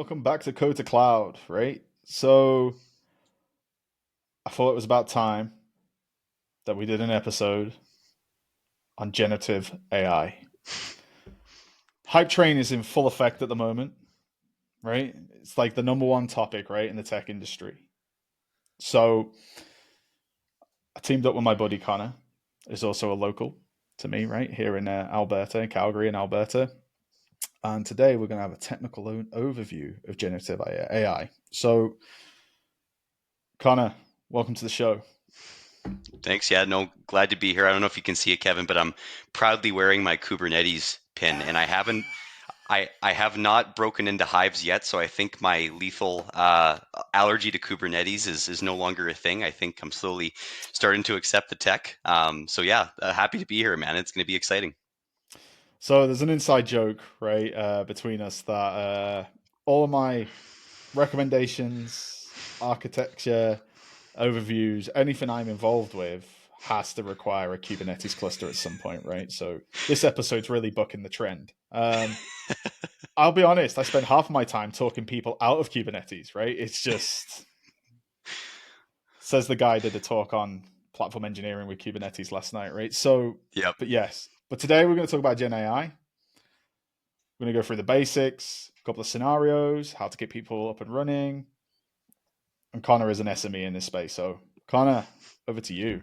welcome back to Code to Cloud, right? So I thought it was about time that we did an episode on generative AI. Hype train is in full effect at the moment, right? It's like the number one topic, right, in the tech industry. So I teamed up with my buddy Connor, who's also a local to me, right, here in Alberta, in Calgary in Alberta. And today we're going to have a technical overview of generative AI. So, Connor, welcome to the show. Thanks. Yeah, no, glad to be here. I don't know if you can see it, Kevin, but I'm proudly wearing my Kubernetes pin, and I have not broken into hives yet. So I think my lethal allergy to Kubernetes is no longer a thing. I think I'm slowly starting to accept the tech. So yeah, happy to be here, man. It's going to be exciting. So there's an inside joke, right, between us that all of my recommendations, architecture, overviews, anything I'm involved with has to require a Kubernetes cluster at some point, right? So this episode's really bucking the trend. I'll be honest, I spent half of my time talking people out of Kubernetes, right? It's just, says the guy did a talk on platform engineering with Kubernetes last night, right? So, Yep. but yes. But today we're going to talk about Gen AI. We're going to go through the basics, a couple of scenarios, how to get people up and running. And Connor is an SME in this space. So, Connor, over to you.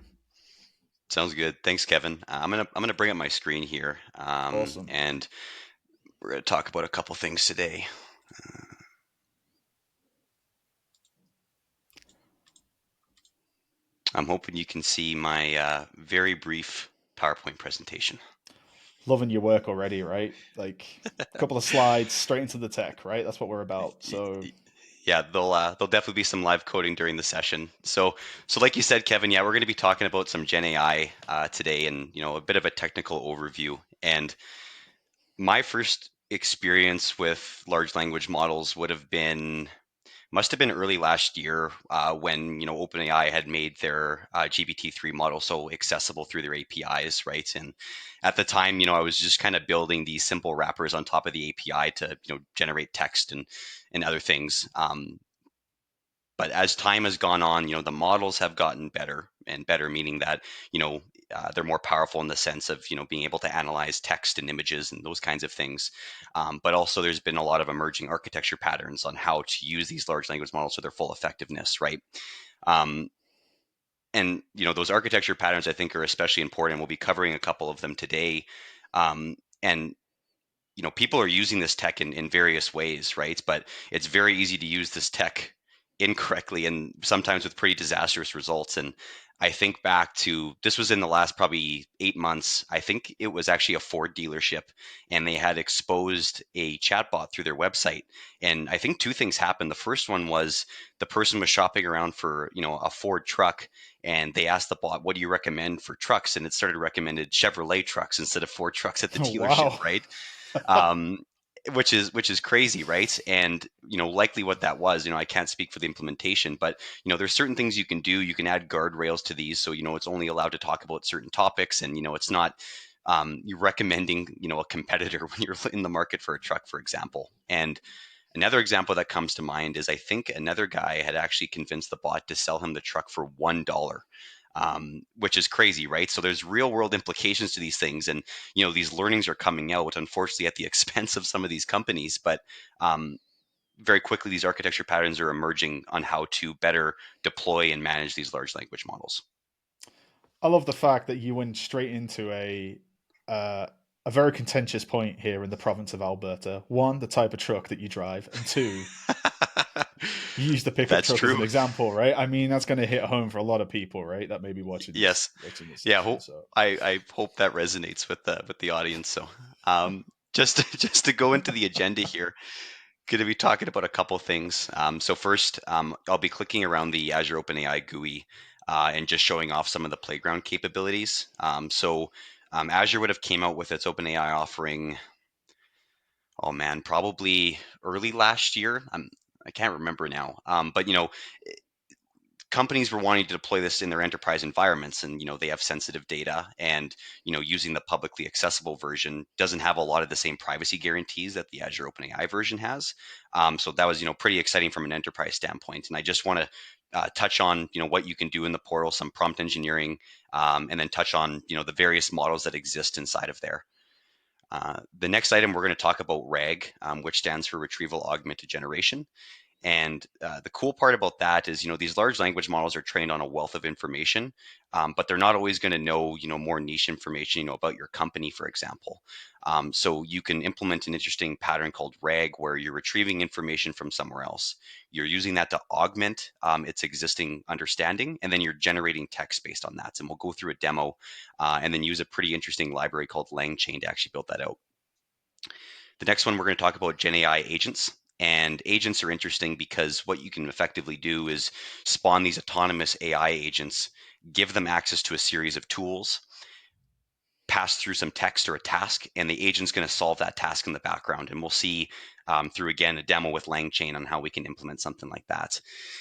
Sounds good. Thanks, Kevin. I'm gonna bring up my screen here, Awesome. and we're gonna talk about a couple things today. I'm hoping you can see my very brief PowerPoint presentation. Loving your work already, right? Like a couple of slides straight into the tech, right? That's what we're about. So, Yeah, there'll definitely be some live coding during the session. So like you said, Kevin, yeah, we're going to be talking about some Gen AI today, and a bit of a technical overview. And my first experience with large language models must have been early last year when OpenAI had made their GPT-3 model so accessible through their APIs, right? And at the time, I was just kind of building these simple wrappers on top of the API to generate text and other things. But as time has gone on, the models have gotten better and better, meaning that they're more powerful in the sense of being able to analyze text and images and those kinds of things. But also, there's been a lot of emerging architecture patterns on how to use these large language models to their full effectiveness, right? Um, and those architecture patterns I think are especially important. We'll be covering a couple of them today. And people are using this tech in various ways, right? But it's very easy to use this tech incorrectly and sometimes with pretty disastrous results. And I think back to this was in the last probably 8 months. I think it was actually a Ford dealership, and they had exposed a chatbot through their website. And I think two things happened. The first one was the person was shopping around for a Ford truck, and they asked the bot, "What do you recommend for trucks?" And it started recommended Chevrolet trucks instead of Ford trucks at the oh, dealership, wow. right? um, which is crazy, right? And likely what that was, I can't speak for the implementation, but there's certain things you can do. You can add guardrails to these, so it's only allowed to talk about certain topics, and it's not you're recommending a competitor when you're in the market for a truck, for example. And another example that comes to mind is I think another guy had actually convinced the bot to sell him the truck for $1, which is crazy, right? So there's real world implications to these things, and these learnings are coming out, unfortunately, at the expense of some of these companies. But very quickly, these architecture patterns are emerging on how to better deploy and manage these large language models. I love the fact that you went straight into a very contentious point here in the province of Alberta. One, the type of truck that you drive, and two, you use the pickup That's truck as true. an example, right? I mean, that's going to hit home for a lot of people, right? That may be Yes. watching this Yeah. session. So, I hope that resonates with the audience. So, just just to go into the agenda here, going to be talking about a couple things. So first, I'll be clicking around the Azure OpenAI GUI and just showing off some of the playground capabilities. Azure would have came out with its OpenAI offering. Oh man, probably early last year. I can't remember now. But a companies were wanting to deploy this in their enterprise environments, and they have sensitive data, and using the publicly accessible version doesn't have a lot of the same privacy guarantees that the Azure OpenAI version has. So that was pretty exciting from an enterprise standpoint. And I just want to touch on what you can do in the portal, some prompt engineering, and then touch on the various models that exist inside of there. The next item we're going to talk about RAG, which stands for Retrieval Augmented Generation. And the cool part about that is, these large language models are trained on a wealth of information, but they're not always going to know, more niche information, about your company, for example. So you can implement an interesting pattern called RAG, where you're retrieving information from somewhere else. You're using that to augment its existing understanding, and then you're generating text based on that. And we'll go through a demo and then use a pretty interesting library called LangChain to actually build that out. The next one, we're going to talk about Gen AI agents. And agents are interesting because what you can effectively do is spawn these autonomous AI agents, give them access to a series of tools, pass through some text or a task, and the agent's going to solve that task in the background. And we'll see through, again, a demo with LangChain on how we can implement something like that.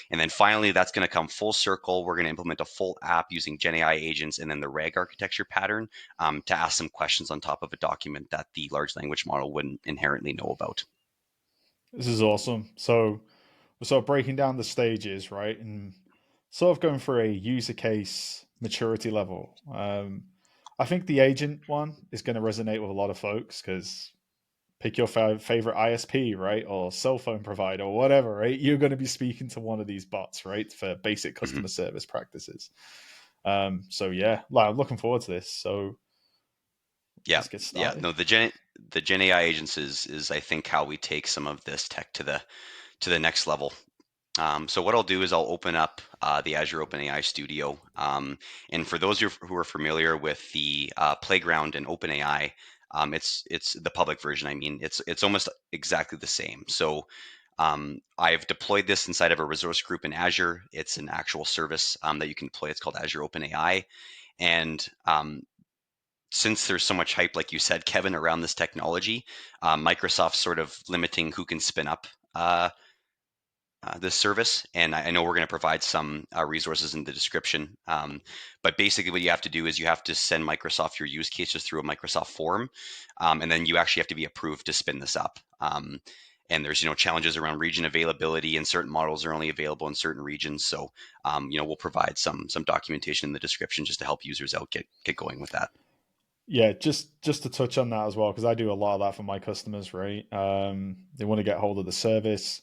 And then finally, that's going to come full circle. We're going to implement a full app using Gen AI agents and then the RAG architecture pattern to ask some questions on top of a document that the large language model wouldn't inherently know about. This is awesome. So we're sort of breaking down the stages, right? And sort of going for a user case maturity level. I think the agent one is going to resonate with a lot of folks because pick your favorite ISP, right? Or cell phone provider or whatever, right? You're going to be speaking to one of these bots, right? For basic Mhm. customer service practices. So yeah, like, I'm looking forward to this. So Yeah, let's get yeah. started. No, the Gen AI agents is I think how we take some of this tech to the next level. So what I'll do is I'll open up the Azure OpenAI Studio. And for those who are familiar with the Playground and OpenAI, it's the public version. I mean, it's almost exactly the same. So I've deployed this inside of a resource group in Azure. It's an actual service that you can deploy. It's called Azure OpenAI. And since there's so much hype, like you said, Kevin, around this technology, Microsoft's sort of limiting who can spin up uh, this service. And I know we're going to provide some resources in the description. But basically, what you have to do is you have to send Microsoft your use cases through a Microsoft form, and then you actually have to be approved to spin this up. And there's challenges around region availability, and certain models are only available in certain regions. So we'll provide some documentation in the description just to help users out get going with that. Yeah, just to touch on that as well, because I do a lot of that for my customers, right? They want to get hold of the service.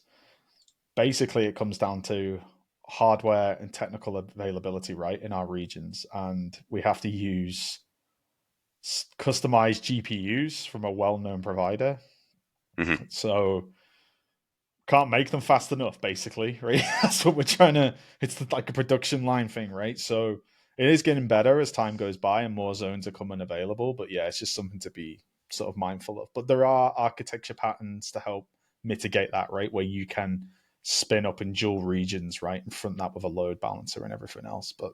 Basically, it comes down to hardware and technical availability, right, in our regions, and we have to use customized GPUs from a well-known provider. Hmm. So can't make them fast enough, basically, right? That's what we're trying to. It's like a production line thing, right? So it is getting better as time goes by and more zones are coming available. But yeah, it's just something to be sort of mindful of. But there are architecture patterns to help mitigate that, right? Where you can spin up in dual regions, right, and front that with a load balancer and everything else. But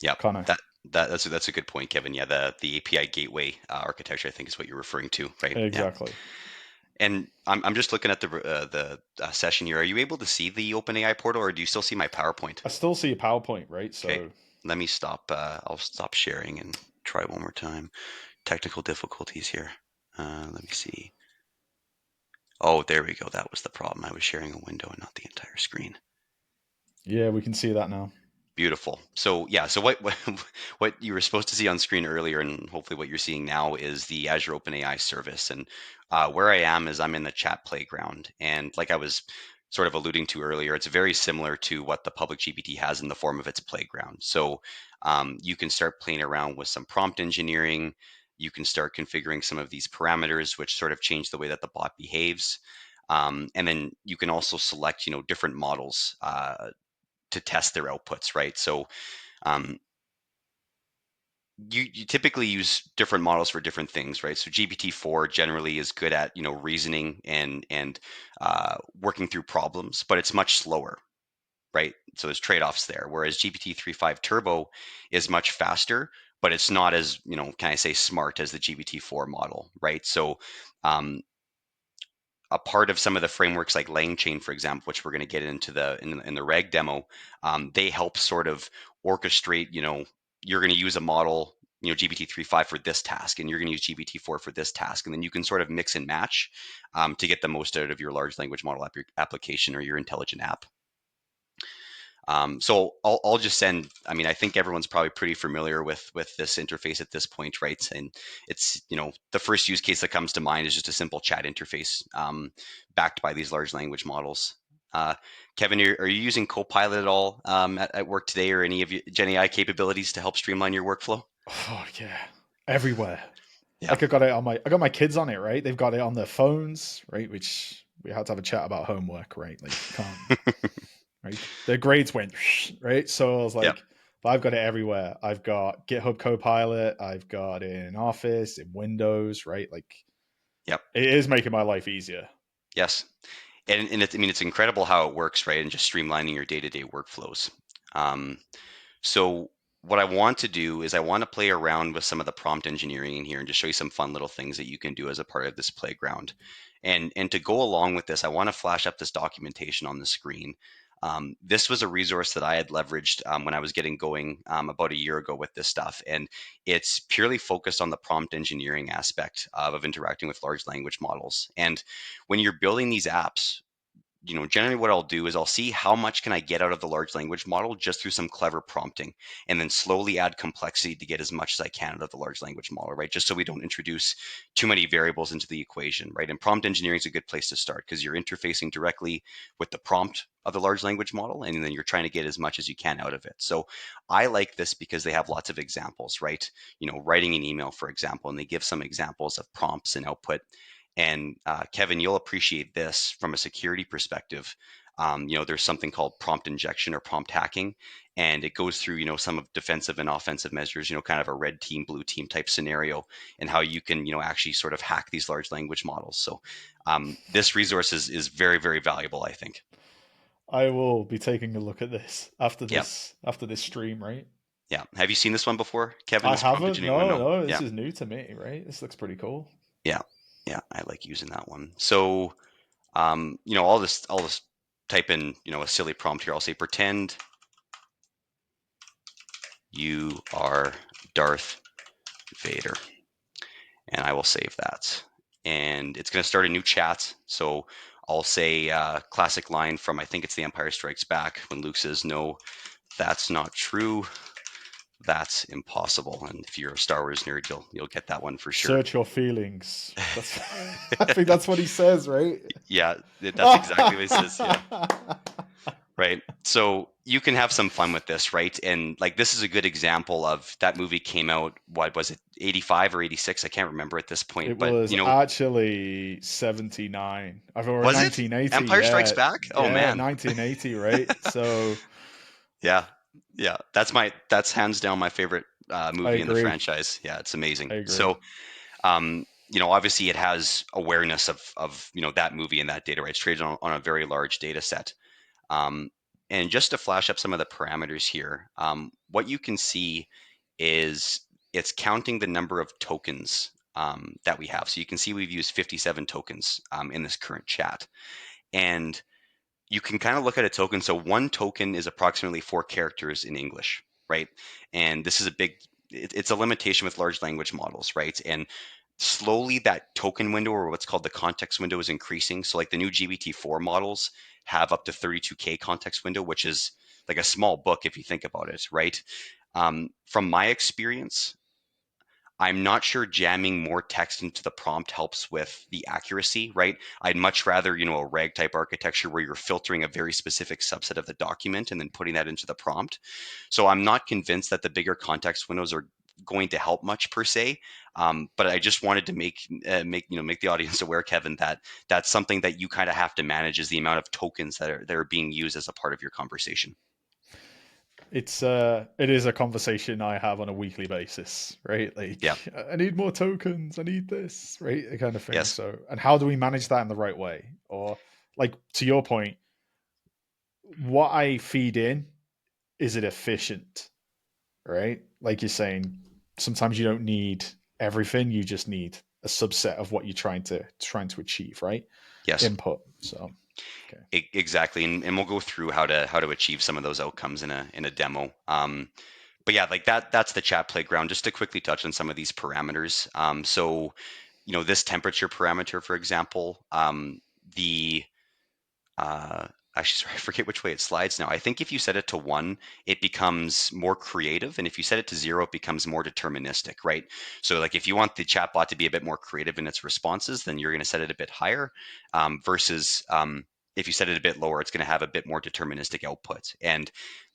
Yeah, kind of that's a good point, Kevin. Yeah, the API gateway architecture, I think, is what you're referring to, right? Yeah. exactly. And I'm just looking at the session here. Are you able to see the OpenAI portal, or do you still see my PowerPoint? I still see a PowerPoint, right? Okay, So let me stop. I'll stop sharing and try one more time. Technical difficulties here. Let me see. Oh, there we go. That was the problem. I was sharing a window and not the entire screen. yeah, we can see that now. Beautiful. So yeah, so what you were supposed to see on screen earlier, and hopefully what you're seeing now, is the Azure OpenAI service. And where I am is I'm in the chat playground, and like I was sort of alluding to earlier, it's very similar to what the public GPT has in the form of its playground. So you can start playing around with some prompt engineering. You can start configuring some of these parameters, which sort of change the way that the bot behaves. And then you can also select, different models to test their outputs, right? So um, you typically use different models for different things, right? So GPT-4 generally is good at reasoning and working through problems, but it's much slower, right? So there's trade-offs there. Whereas GPT-3.5 Turbo is much faster, but it's not as can I say smart as the GPT-4 model, right? So um, a part of some of the frameworks like LangChain, for example, which we're going to get into in the reg demo. They help sort of orchestrate. You're going to use a model, GPT-3.5 for this task, and you're going to use GPT-4 for this task, and then you can sort of mix and match to get the most out of your large language model application or your intelligent app. So I'll just send. I mean, I think everyone's probably pretty familiar with this interface at this point, right? And it's the first use case that comes to mind is just a simple chat interface backed by these large language models. Uh, Kevin, are you using Copilot at all at work today, or any of your Gen AI capabilities to help streamline your workflow? Oh yeah, everywhere. Yeah. Like I got my kids on it, right? They've got it on their phones, right? Which we had to have a chat about homework, right? Like you can't, right? Their grades went, right? So I was Yep. like, but I've got it everywhere. I've got GitHub Copilot. I've got it in Office, in Windows, right? Like Yep. it is making my life easier. Yes. And it's, I mean, it's incredible how it works, right? And just streamlining your day-to-day workflows. Um, So what I want to do is I want to play around with some of the prompt engineering in here and just show you some fun little things that you can do as a part of this playground. And to go along with this, I want to flash up this documentation on the screen. This was a resource that I had leveraged when I was getting going about a year ago with this stuff. And it's purely focused on the prompt engineering aspect of interacting with large language models. And when you're building these apps, generally what I'll do is I'll see how much can I get out of the large language model just through some clever prompting, and then slowly add complexity to get as much as I can out of the large language model, right? Just so we don't introduce too many variables into the equation, right? And prompt engineering is a good place to start because you're interfacing directly with the prompt of the large language model, and then you're trying to get as much as you can out of it. So I like this because they have lots of examples, right? Writing an email, for example, and they give some examples of prompts and output. And Kevin, you'll appreciate this from a security perspective. There's something called prompt injection or prompt hacking, and it goes through, some of defensive and offensive measures, kind of a red team, blue team type scenario, and how you can, actually sort of hack these large language models. So this resource is very, very valuable, I think. I will be taking a look at this Yeah, after this stream, right? yeah. Have you seen this one before, Kevin? I This prompt haven't. engineering one? No, No. no, this Yeah, is new to me, right? This looks pretty cool. yeah, yeah. I like using that one. So I'll just type in, a silly prompt here. I'll say, pretend you are Darth Vader, and I will save that. And it's going to start a new chat. So I'll say classic line from, I think it's The Empire Strikes Back, when Luke says, "No, that's not true. That's impossible." And if you're a Star Wars nerd, you'll get that one for sure. Search your feelings. That's I think that's what he says, right? Yeah, that's exactly what it says. Yeah. Right. So you can have some fun with this, right? And like this is a good example of that movie came out, what was it, 85 or 86? I can't remember at this point, It but was actually 79. Or was it 1980, Empire Strikes yeah. Back? Oh Yeah, man. 1980, right? So Yeah. Yeah. That's hands down my favorite I movie in the agree. franchise. Yeah, it's I amazing. agree. So obviously it has awareness of that movie and that data, right? It's traded on a very large data set. Um, and just to flash up some of the parameters here, what you can see is it's counting the number of tokens that we have. So you can see we've used 57 tokens in this current chat. And you can kind of look at a token. So one token is approximately 4 characters in English, right? And this is it's a limitation with large language models, right? And slowly that token window, or what's called the context window, is increasing. So like the new GPT-4 models have up to 32K context window, which is like a small book if you think about it, right? From my experience, I'm not sure jamming more text into the prompt helps with the accuracy, right? I'd much rather, a RAG type architecture where you're filtering a very specific subset of the document and then putting that into the prompt. So I'm not convinced that the bigger context windows are going to help much per se. But I just wanted to make the audience aware, Kevin, that that's something that you kind of have to manage, is the amount of tokens that are being used as a part of your conversation. It is a conversation I have on a weekly basis, right? Like Yeah. I need more tokens, I need this, right? The kind of thing. Yes. So, and how do we manage that in the right way? Or like to your point, what I feed in, is it efficient? Right? Like you're saying, sometimes you don't need everything, you just need a subset of what you're trying to achieve, right? Yes. input. So, okay. Exactly, and we'll go through how to achieve some of those outcomes in a demo. But yeah, like that's the chat playground. Just to quickly touch on some of these parameters. So this temperature parameter, for example, the uh, actually, sorry, I forget which way it slides now. I think if you set it to 1, it becomes more creative, and if you set it to 0, it becomes more deterministic, right? So, like, if you want the chatbot to be a bit more creative in its responses, then you're going to set it a bit higher, versus if you set it a bit lower, it's going to have a bit more deterministic output. And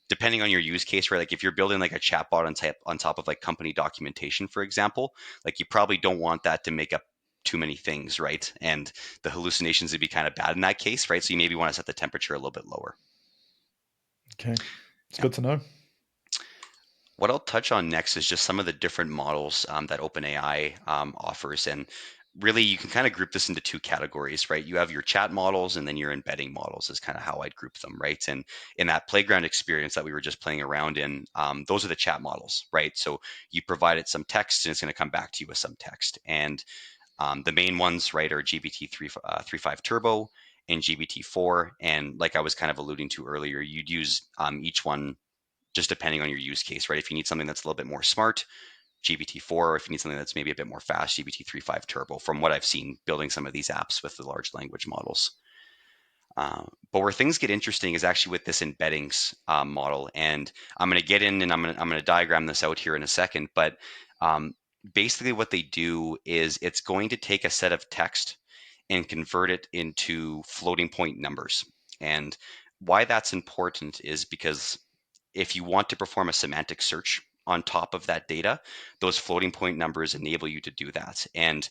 depending on your use case, right? Like if you're building like a chatbot on top of like company documentation, for example, like you probably don't want that to make up too many things, right? And the hallucinations would be kind of bad in that case, right? So you maybe want to set the temperature a little bit lower. Okay. It's Yeah. good to know. What I'll touch on next is just some of the different models that OpenAI offers. And really, you can kind of group this into two categories, right? You have your chat models and then your embedding models, is kind of how I'd group them, right? And in that playground experience that we were just playing around in, those are the chat models, right? So you provide it some text and it's going to come back to you with some text. And the main ones, right, are GPT 3.5 Turbo and GPT-4. And like I was kind of alluding to earlier, you'd use each one just depending on your use case, right? If you need something that's a little bit more smart, GPT-4, or if you need something that's maybe a bit more fast, GPT 3.5 Turbo, from what I've seen building some of these apps with the large language models. But where things get interesting is actually with this embeddings model, and I'm going to get in and I'm going to diagram this out here in a second. But um, basically, what they do is it's going to take a set of text and convert it into floating point numbers. And why that's important is because if you want to perform a semantic search on top of that data, those floating point numbers enable you to do that. And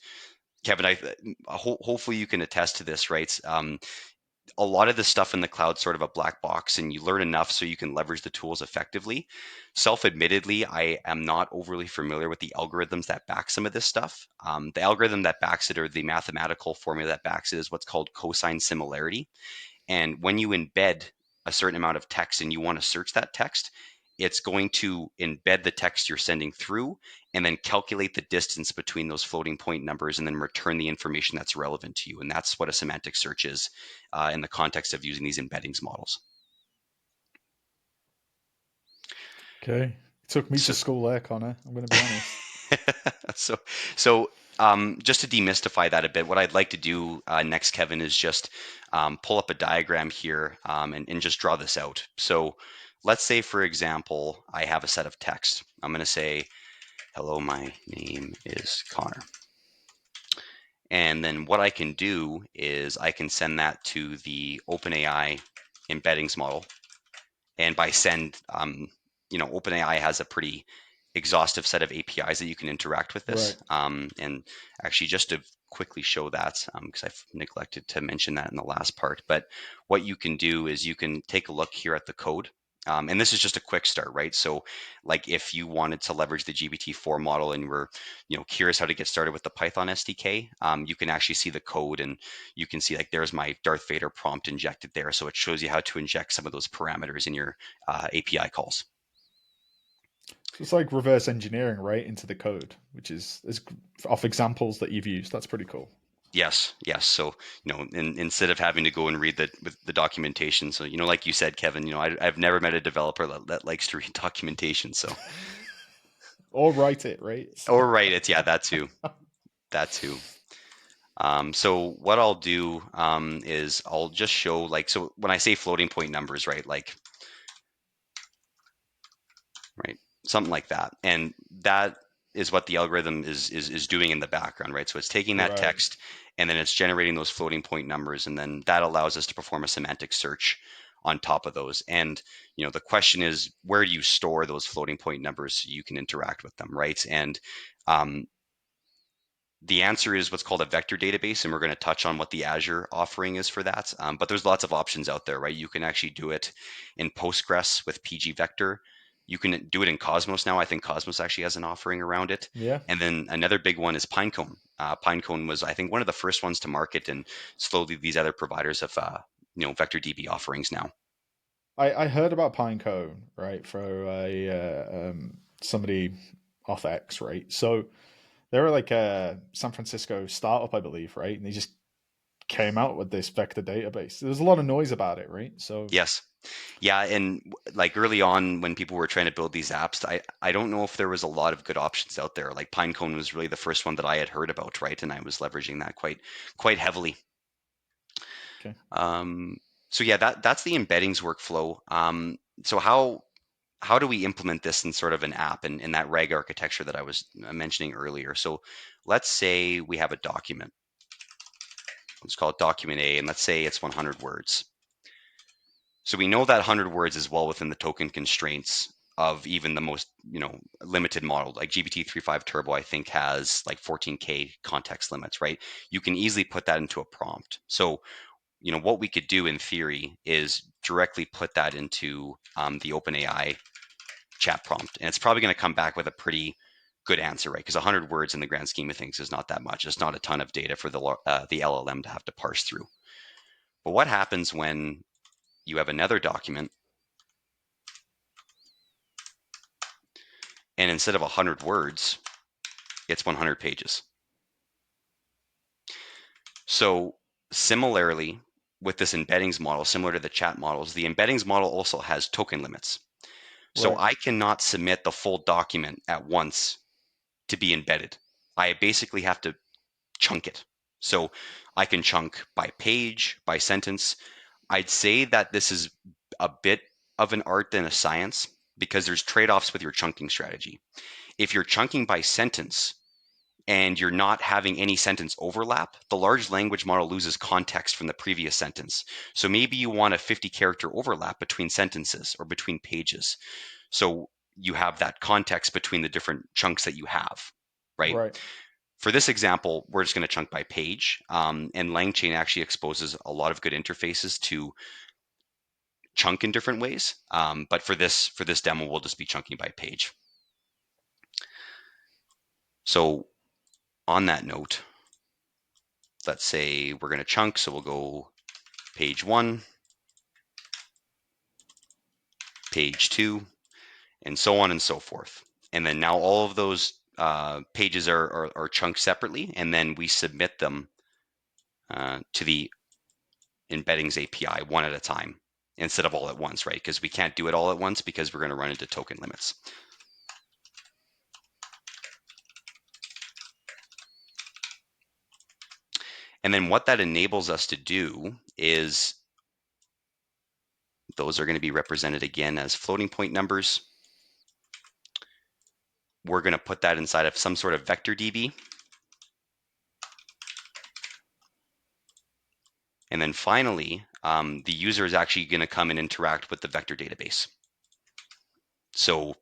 Kevin, hopefully you can attest to this, right? A lot of this stuff in the cloud sort of a black box, and you learn enough so you can leverage the tools effectively. Self-admittedly, I am not overly familiar with the algorithms that back some of this stuff. The algorithm that backs it, or the mathematical formula that backs it, is what's called cosine similarity. And when you embed a certain amount of text and you want to search that text, it's going to embed the text you're sending through and then calculate the distance between those floating point numbers and then return the information that's relevant to you. And that's what a semantic search is in the context of using these embeddings models. Okay. It took me to So, school there, Connor. I'm going to be honest. so, so just to demystify that a bit, what I'd like to do next, Kevin, is just pull up a diagram here and just draw this out. So let's say, for example, I have a set of text. I'm going to say, hello, my name is Connor. And then what I can do is I can send that to the OpenAI embeddings model. And by send, OpenAI has a pretty exhaustive set of APIs that you can interact with this. Right. And actually, just to quickly show that, because I've neglected to mention that in the last part, but what you can do is you can take a look here at the code. And this is just a quick start, right? So, like if you wanted to leverage the GPT-4 model and were, curious how to get started with the Python SDK, you can actually see the code and you can see like there's my Darth Vader prompt injected there. So it shows you how to inject some of those parameters in your API calls. So it's like reverse engineering right into the code, which is off examples that you've used. That's pretty cool. Yes, yes. So, instead of having to go and read the documentation, so like you said, Kevin, I've never met a developer that likes to read documentation. So, Or write it, right? So, or write it, yeah, that too, that too. So what I'll do is I'll just show like, so when I say floating point numbers, right, like, right, something like that, and that is what the algorithm is doing in the background, right? So it's taking that right. text and then it's generating those floating point numbers, and then that allows us to perform a semantic search on top of those. And the question is, where do you store those floating point numbers so you can interact with them, right? And um, the answer is what's called a vector database, and we're going to touch on what the Azure offering is for that. But there's lots of options out there, right? You can actually do it in Postgres with PG Vector. You can do it in Cosmos now. I think Cosmos actually has an offering around it. Yeah. And then another big one is Pinecone. Pinecone was, I think, one of the first ones to market, and slowly these other providers have, vector DB offerings now. I heard about Pinecone, right, for somebody off X, right? So they were like a San Francisco startup, I believe, right? And they just came out with this vector database. There was a lot of noise about it, right? So, Yes. Yeah, and like early on when people were trying to build these apps, I don't know if there was a lot of good options out there. Like Pinecone was really the first one that I had heard about, right? And I was leveraging that quite heavily. okay. Um, so yeah, that's the embeddings workflow. So how do we implement this in sort of an app and in that rag architecture that I was mentioning earlier? So let's say we have a document. Let's call it document A, and let's say it's 100 words. So we know that 100 words is well within the token constraints of even the most, limited model. Like GPT-3.5 Turbo, I think has like 14K context limits, right? You can easily put that into a prompt. So, what we could do in theory is directly put that into the OpenAI chat prompt, and it's probably going to come back with a pretty good answer, right? Because 100 words in the grand scheme of things is not that much. It's not a ton of data for the LLM to have to parse through. But what happens when you have another document and instead of 100 words, it's 100 pages? So similarly, with this embeddings model, similar to the chat models, the embeddings model also has token limits. So Right. I cannot submit the full document at once to be embedded. I basically have to chunk it. So I can chunk by page, by sentence. I'd say that this is a bit of an art than a science because there's trade-offs with your chunking strategy. If you're chunking by sentence and you're not having any sentence overlap, the large language model loses context from the previous sentence. So maybe you want a 50 character overlap between sentences or between pages. So you have that context between the different chunks that you have, right? Right. For this example, we're just going to chunk by page, and LangChain actually exposes a lot of good interfaces to chunk in different ways. But for this demo, we'll just be chunking by page. So on that note, let's say we're going to chunk. So we'll go page 1, page 2, and so on and so forth. And then now all of those pages are chunked separately, and then we submit them to the embeddings API one at a time instead of all at once, right? Because we can't do it all at once because we're going to run into token limits. And then what that enables us to do is those are going to be represented again as floating point numbers. We're going to put that inside of some sort of vector DB. And then finally, the user is actually going to come and interact with the vector database. So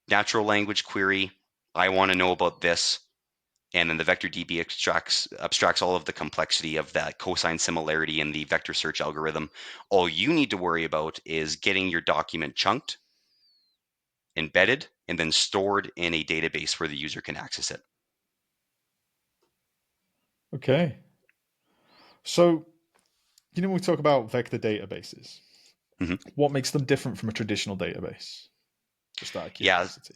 natural language query, I want to know about this. And then the vector DB abstracts all of the complexity of that cosine similarity in the vector search algorithm. All you need to worry about is getting your document chunked, embedded, and then stored in a database where the user can access it. Okay. So, when we talk about vector databases, Mhm. what makes them different from a traditional database? Just out of Yeah, curiosity.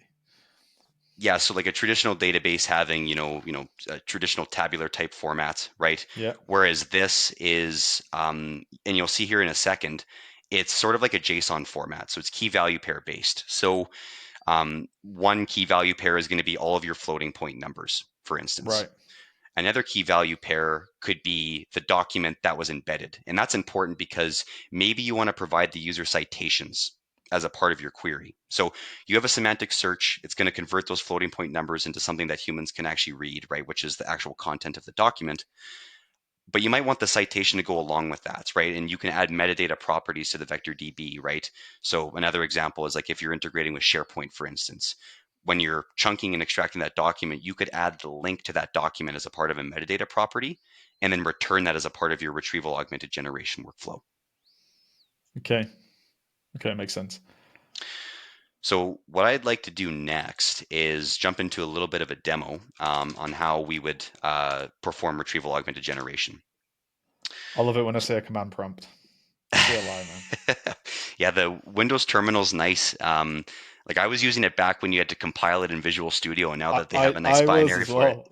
yeah. So like a traditional database having, a traditional tabular type format, right? Yeah. Whereas this is, and you'll see here in a second, it's sort of like a JSON format. So it's key value pair based. So one key value pair is going to be all of your floating point numbers, for instance. Right. Another key value pair could be the document that was embedded. And that's important because maybe you want to provide the user citations as a part of your query. So you have a semantic search, it's going to convert those floating point numbers into something that humans can actually read, right? Which is the actual content of the document. But you might want the citation to go along with that, right? And you can add metadata properties to the vector DB, right? So another example is like if you're integrating with SharePoint, for instance, when you're chunking and extracting that document, you could add the link to that document as a part of a metadata property and then return that as a part of your retrieval augmented generation workflow. Okay. Okay, makes sense. So what I'd like to do next is jump into a little bit of a demo on how we would perform retrieval augmented generation. I love it when I say a command prompt. CLI, man. Yeah, the Windows terminal's nice. Like I was using it back when you had to compile it in Visual Studio, and now I, that they have I a nice I was binary as for it, well.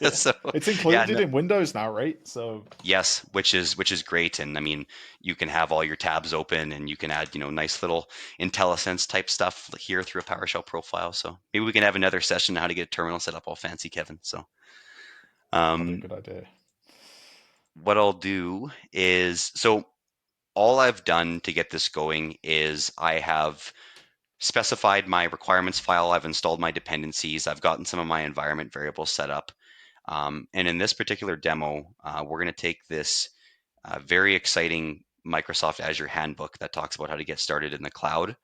Yeah, so it's yeah, included no, in Windows now, right? So yes, which is great. And I mean, you can have all your tabs open, and you can add nice little IntelliSense type stuff here through a PowerShell profile. So maybe we can have another session on how to get a terminal set up all fancy, Kevin. So probably a um, good idea. what I'll do is all I've done to get this going is I have specified my requirements file. I've installed my dependencies. I've gotten some of my environment variables set up. And in this particular demo, we're going to take this very exciting Microsoft Azure handbook that talks about how to get started in the cloud.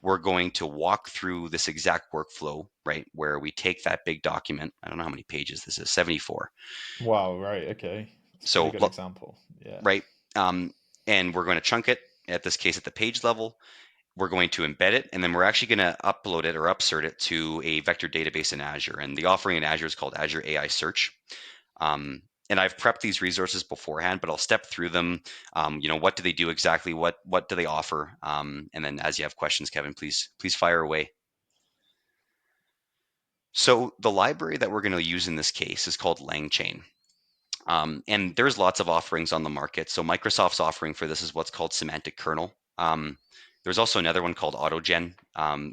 We're going to walk through this exact workflow, right? Where we take that big document. I don't know how many pages this is, 74. Wow, right, okay. It's a pretty So, good example. Yeah. right. Um, and we're going to chunk it, at this case, at the page level. We're going to embed it, and then we're actually going to upload it or upsert it to a vector database in Azure. And the offering in Azure is called Azure AI Search. And I've prepped these resources beforehand, but I'll step through them. What do they do exactly? What do they offer? And then as you have questions, Kevin, please fire away. So the library that we're going to use in this case is called LangChain. And there's lots of offerings on the market. So Microsoft's offering for this is what's called semantic kernel. There's also another one called AutoGen.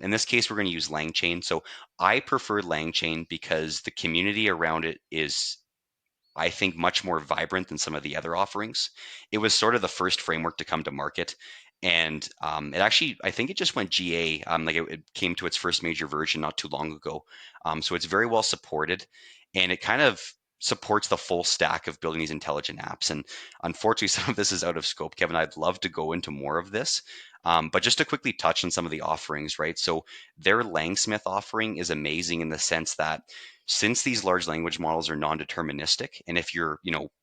In this case, we're going to use LangChain. So I prefer LangChain because the community around it is, I think, much more vibrant than some of the other offerings. It was sort of the first framework to come to market. And it actually, I think it just went GA. Like it came to its first major version not too long ago. So it's very well supported, and it kind of supports the full stack of building these intelligent apps. And unfortunately, some of this is out of scope, Kevin. I'd love to go into more of this. But just to quickly touch on some of the offerings, right? So their Langsmith offering is amazing in the sense that since these large language models are non-deterministic, and if you're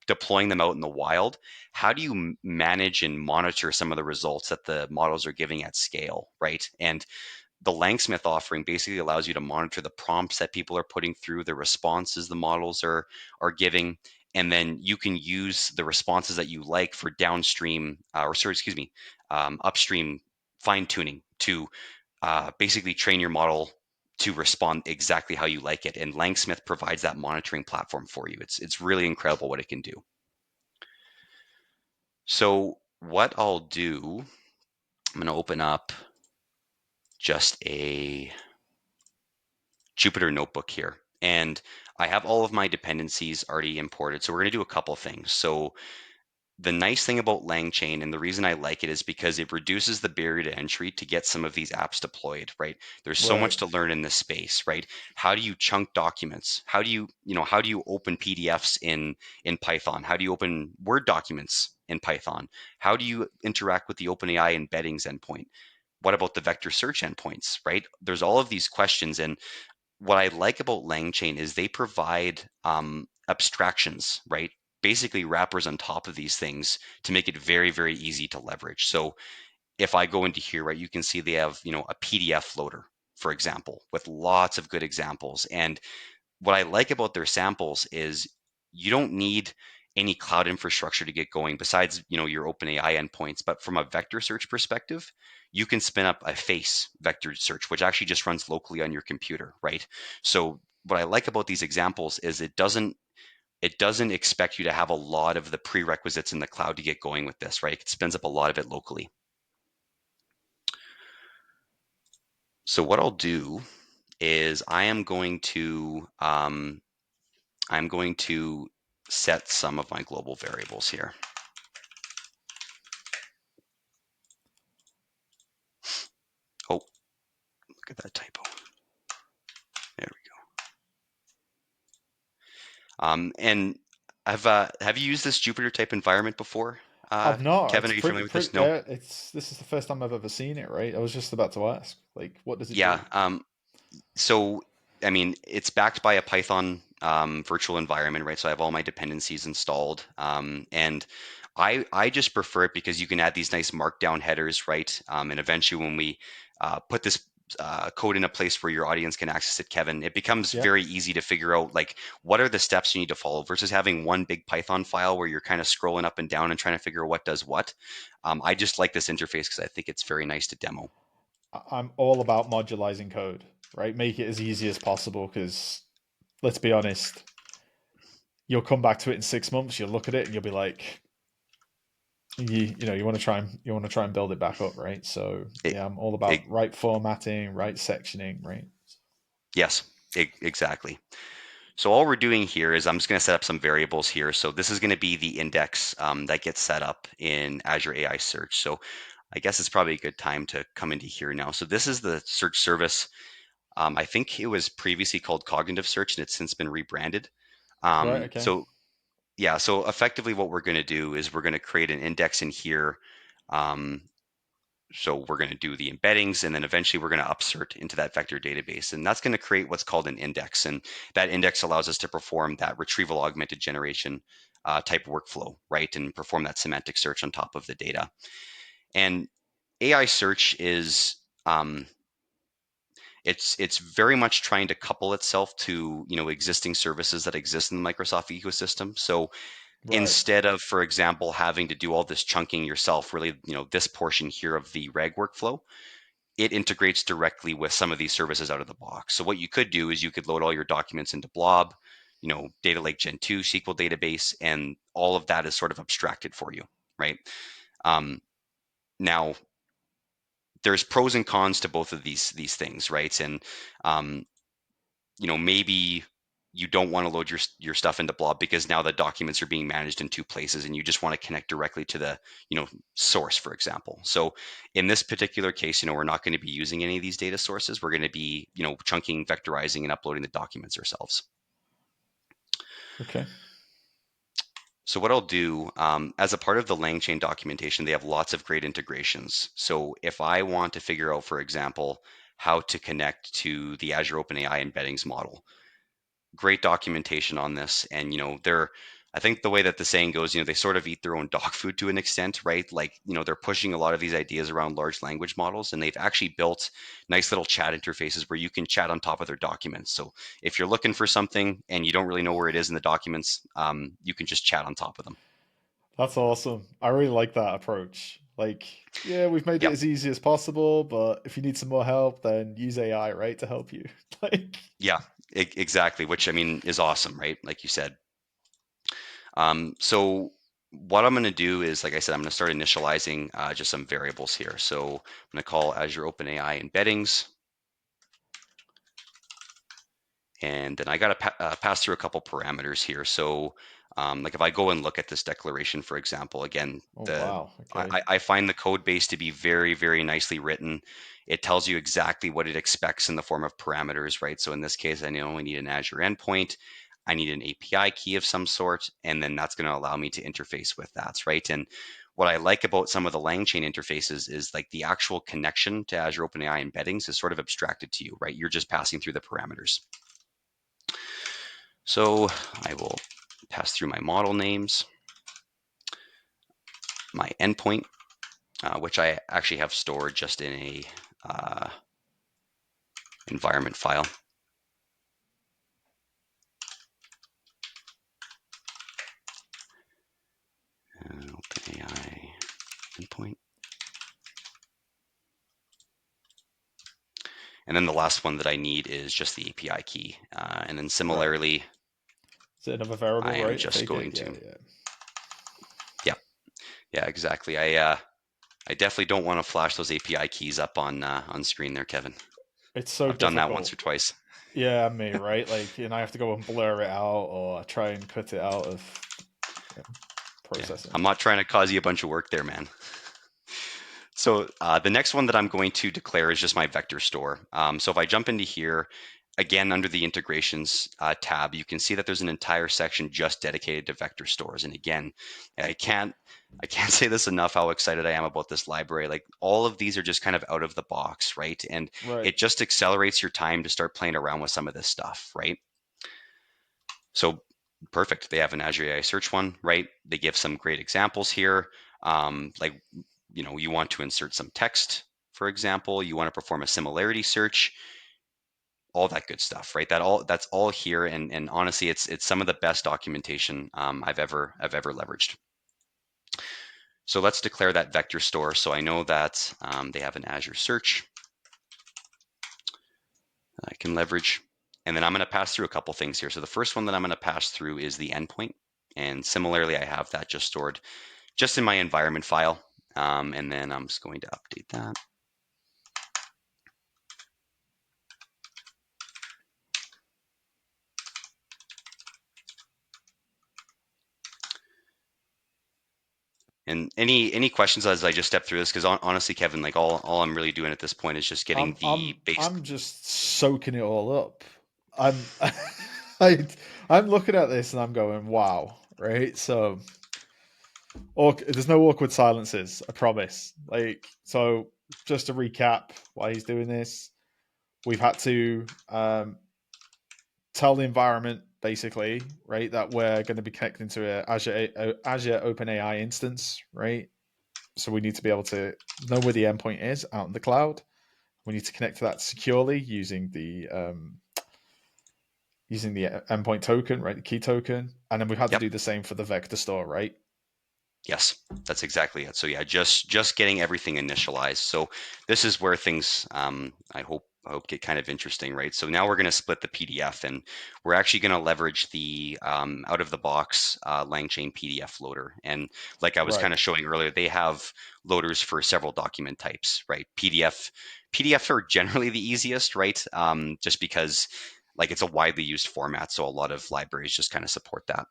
deploying them out in the wild, how do you manage and monitor some of the results that the models are giving at scale, right? And the Langsmith offering basically allows you to monitor the prompts that people are putting through, the responses the models are giving, and then you can use the responses that you like for downstream, or sorry, excuse me, upstream fine tuning to basically train your model to respond exactly how you like it. And Langsmith provides that monitoring platform for you. It's really incredible what it can do. So what I'll do, I'm going to open up just a Jupyter notebook here. And I have all of my dependencies already imported. So we're going to do a couple things. So the nice thing about LangChain, and the reason I like it, is because it reduces the barrier to entry to get some of these apps deployed, right? There's so Right. much to learn in this space, right? How do you chunk documents? How do you open PDFs in Python? How do you open Word documents in Python? How do you interact with the OpenAI embeddings endpoint? What about the vector search endpoints, right? There's all of these questions, and what I like about LangChain is they provide abstractions, right? Basically wrappers on top of these things to make it very, very easy to leverage. So if I go into here, right, you can see they have, a PDF loader, for example, with lots of good examples. And what I like about their samples is you don't need any cloud infrastructure to get going besides, your OpenAI endpoints. But from a vector search perspective, you can spin up a face vector search, which actually just runs locally on your computer, right? So what I like about these examples is it doesn't expect you to have a lot of the prerequisites in the cloud to get going with this, right? It spins up a lot of it locally. So what I'll do is I'm going to set some of my global variables here. Oh, look at that typo. There we go. And have you used this Jupyter type environment before? I've not. Kevin, It's are you familiar with this? pretty No? it's this is the first time I've ever seen it, right? I was just about to ask. Like, what does it Yeah. do? So, I mean, it's backed by a Python virtual environment, right? So I have all my dependencies installed, and I just prefer it because you can add these nice markdown headers, right? And eventually, when we put this code in a place where your audience can access it, Kevin, it becomes Yeah. very easy to figure out like what are the steps you need to follow versus having one big Python file where you're kind of scrolling up and down and trying to figure out what does what. I just like this interface because I think it's very nice to demo. I'm all about modularizing code, right? Make it as easy as possible because let's be honest, you'll come back to it in 6 months, you'll look at it and you'll be like, you want to try and build it back up, right? So It, yeah, I'm all it, about right formatting, right sectioning, right? yes, exactly. So all we're doing here is I'm just going to set up some variables here. So this is going to be the index that gets set up in Azure AI Search. So I guess it's probably a good time to come into here now. So this is the search service. I think it was previously called Cognitive Search and it's since been rebranded. Right. Okay. So yeah, so effectively what we're going to do is we're going to create an index in here. Um, so we're going to do the embeddings and then eventually we're going to upsert into that vector database. And that's going to create what's called an index. And that index allows us to perform that retrieval augmented generation type workflow, right? And perform that semantic search on top of the data. And AI search is it's very much trying to couple itself to existing services that exist in the Microsoft ecosystem. So Right. instead of, for example, having to do all this chunking yourself, really, this portion here of the reg workflow, it integrates directly with some of these services out of the box. So what you could do is you could load all your documents into Blob, Data Lake Gen 2 SQL database, and all of that is sort of abstracted for you, right? Um, Now, there's pros and cons to both of these things, right? And um, maybe you don't want to load your stuff into Blob because now the documents are being managed in two places and you just want to connect directly to the source, for example. So in this particular case, we're not going to be using any of these data sources. We're going to be chunking, vectorizing, and uploading the documents ourselves. Okay. So what I'll do, as a part of the LangChain documentation, they have lots of great integrations. So if I want to figure out, for example, how to connect to the Azure OpenAI embeddings model, great documentation on this. And they're, I think the way that the saying goes, they sort of eat their own dog food to an extent, right? Like, they're pushing a lot of these ideas around large language models, and they've actually built nice little chat interfaces where you can chat on top of their documents. So if you're looking for something and you don't really know where it is in the documents, you can just chat on top of them. That's awesome. I really like that approach. Like, yeah, we've made it Yeah, as easy as possible, but if you need some more help, then use AI, right, to help you. Like, yeah, exactly. Which I mean is awesome, right? Like you said. So what I'm going to do is, like I said, I'm going to start initializing just some variables here. So I'm going to call Azure OpenAI embeddings. And then I got to pass through a couple parameters here. So like if I go and look at this declaration, for example, again, oh wow, okay, I find the code base to be very, very nicely written. It tells you exactly what it expects in the form of parameters, right? So in this case, I only need an Azure endpoint. I need an API key of some sort, and then that's going to allow me to interface with that, right? And what I like about some of the LangChain interfaces is like the actual connection to Azure OpenAI embeddings is sort of abstracted to you, right? You're just passing through the parameters. So I will pass through my model names, my endpoint, which I actually have stored just in a uh, environment file. OpenAI endpoint. And then the last one that I need is just the API key. And then right. similarly, Is it another I variable, am right, to just take it? going Yeah, to, yeah. yeah, yeah, exactly. I definitely don't want to flash those API keys up on screen there, Kevin. It's so I've done that once difficult. or twice. Yeah, me, right? Like, and I have to go and blur it out or try and cut it out of you know, Yeah, processing. I'm not trying to cause you a bunch of work there, man. So the next one that I'm going to declare is just my vector store. So if I jump into here, again, under the integrations tab, you can see that there's an entire section just dedicated to vector stores. And again, I can't I can't say this enough how excited I am about this library. Like all of these are just kind of out of the box, right? And Right. it just accelerates your time to start playing around with some of this stuff, right? So perfect. They have an Azure AI search one, right? They give some great examples here. Like, you want to insert some text, for example, you want to perform a similarity search, all that good stuff, right? That's all here. And honestly, it's some of the best documentation I've ever leveraged. So let's declare that vector store. So I know that they have an Azure search. I can leverage. And then I'm going to pass through a couple things here. So the first one that I'm going to pass through is the endpoint. And similarly, I have that just stored just in my environment file. And then I'm just going to update that. And any questions as I just step through this? Because honestly, Kevin, like all I'm really doing at this point is just getting I'm the I'm base. I'm just soaking it all up. I'm I, I'm looking at this and I'm going, wow, right? So, there's no awkward silences, I promise. Like, so just to recap why he's doing this, we've had to tell the environment basically, right, that we're going to be connecting to a Azure OpenAI instance, right? So we need to be able to know where the endpoint is out in the cloud. We need to connect to that securely using the endpoint token, right, the key token, and then we had to Yep. do the same for the vector store, right? Yes, that's exactly it. So yeah, just getting everything initialized. So this is where things I hope get kind of interesting, right? So now we're going to split the PDF, and we're actually going to leverage the out of the box LangChain PDF loader. And like I was Right. kind of showing earlier, they have loaders for several document types, right? PDFs are generally the easiest, right? Just because like it's a widely used format, so a lot of libraries just kind of support that.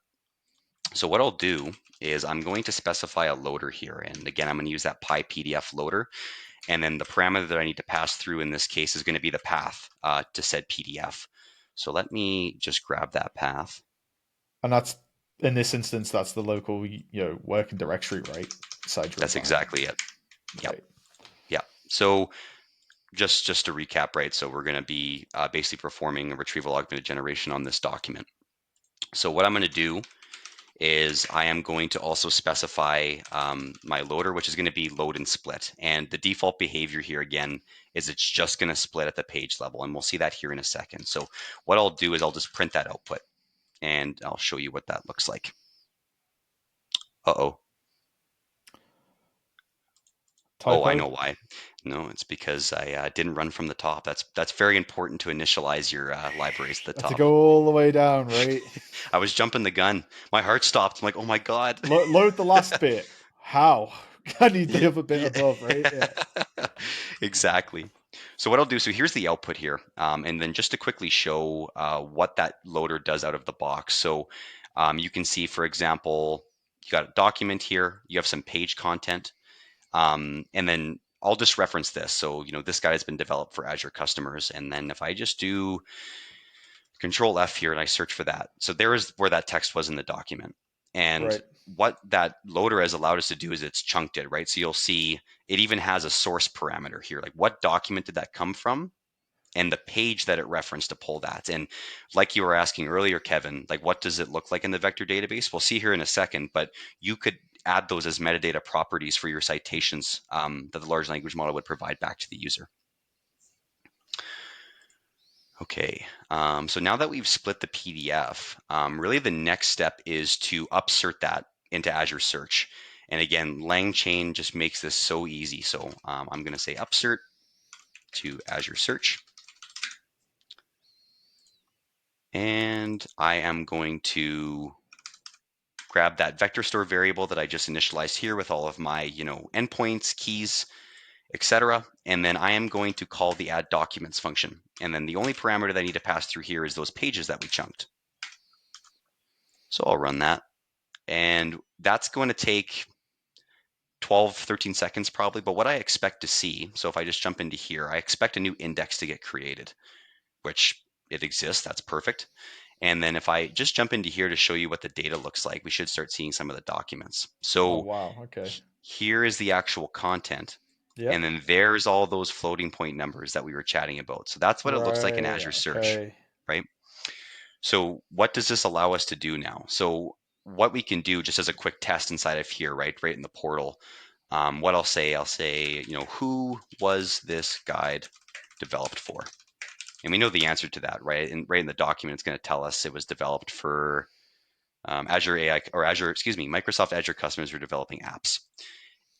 So what I'll do is I'm going to specify a loader here. And again, I'm going to use that PyPDF loader. And then the parameter that I need to pass through in this case is going to be the path to said PDF. So let me just grab that path. And that's in this instance, that's the local working directory, right, inside your That's environment, exactly it. Yep. right? Yep. So just to recap, right? So we're going to be basically performing a retrieval augmented generation on this document. So what I'm going to do is I am going to also specify my loader, which is going to be load and split. And the default behavior here again is it's just going to split at the page level. And we'll see that here in a second. So what I'll do is I'll just print that output and I'll show you what that looks like. Uh-oh. Oh, I Typo. know why. No, it's because I didn't run from the top. That's very important to initialize your libraries at the Have to top. go all the way down, right? I was jumping the gun. My heart stopped. I'm like, oh my God. Load the last bit. How? I need the Yeah, other bit yeah. above, right? Yeah. Exactly. So what I'll do, so here's the output here, and then just to quickly show what that loader does out of the box. So you can see, for example, you got a document here, you have some page content, and then I'll just reference this. So, this guide has been developed for Azure customers. And then if I just do Control F here and I search for that. So there is where that text was in the document. And Right. what that loader has allowed us to do is it's chunked it, right? So you'll see it even has a source parameter here. Like what document did that come from? And the page that it referenced to pull that. And like you were asking earlier, Kevin, like what does it look like in the vector database? We'll see here in a second, but you could add those as metadata properties for your citations that the large language model would provide back to the user. Okay, so now that we've split the PDF, really the next step is to upsert that into Azure Search. And again, LangChain just makes this so easy. So I'm going to say upsert to Azure Search. And I am going to grab that vector store variable that I just initialized here with all of my, endpoints, keys, etc. And then I am going to call the add documents function. And then the only parameter that I need to pass through here is those pages that we chunked. So I'll run that. And that's going to take 12, 13 seconds probably. But what I expect to see, so if I just jump into here, I expect a new index to get created, which it exists. That's perfect. And then if I just jump into here to show you what the data looks like, we should start seeing some of the documents. Oh So wow. Okay. here is the actual content. And Yep. then there's all those floating point numbers that we were chatting about. So that's what it looks like in Right. Azure Search, Okay. right? So what does this allow us to do now? So what we can do just as a quick test inside of here, right in the portal, what I'll say, who was this guide developed for? And we know the answer to that, right? And right in the document, it's going to tell us it was developed for Azure AI or Microsoft Azure customers who are developing apps.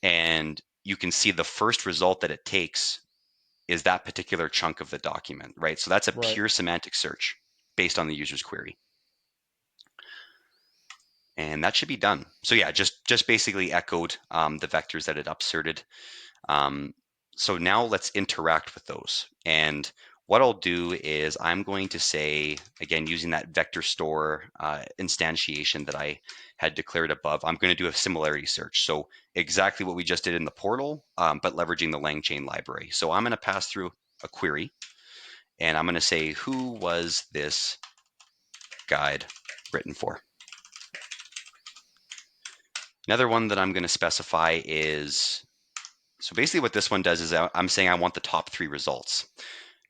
And you can see the first result that it takes is that particular chunk of the document, right? So that's a Right. pure semantic search based on the user's query. And that should be done. So yeah, just basically echoed the vectors that it upserted. Um, so now let's interact with those. And what I'll do is I'm going to say, again, using that vector store instantiation that I had declared above, I'm going to do a similarity search. So exactly what we just did in the portal, but leveraging the LangChain library. So I'm going to pass through a query, and I'm going to say, who was this guide written for? Another one that I'm going to specify is, so basically what this one does is I'm saying I want the top 3 results.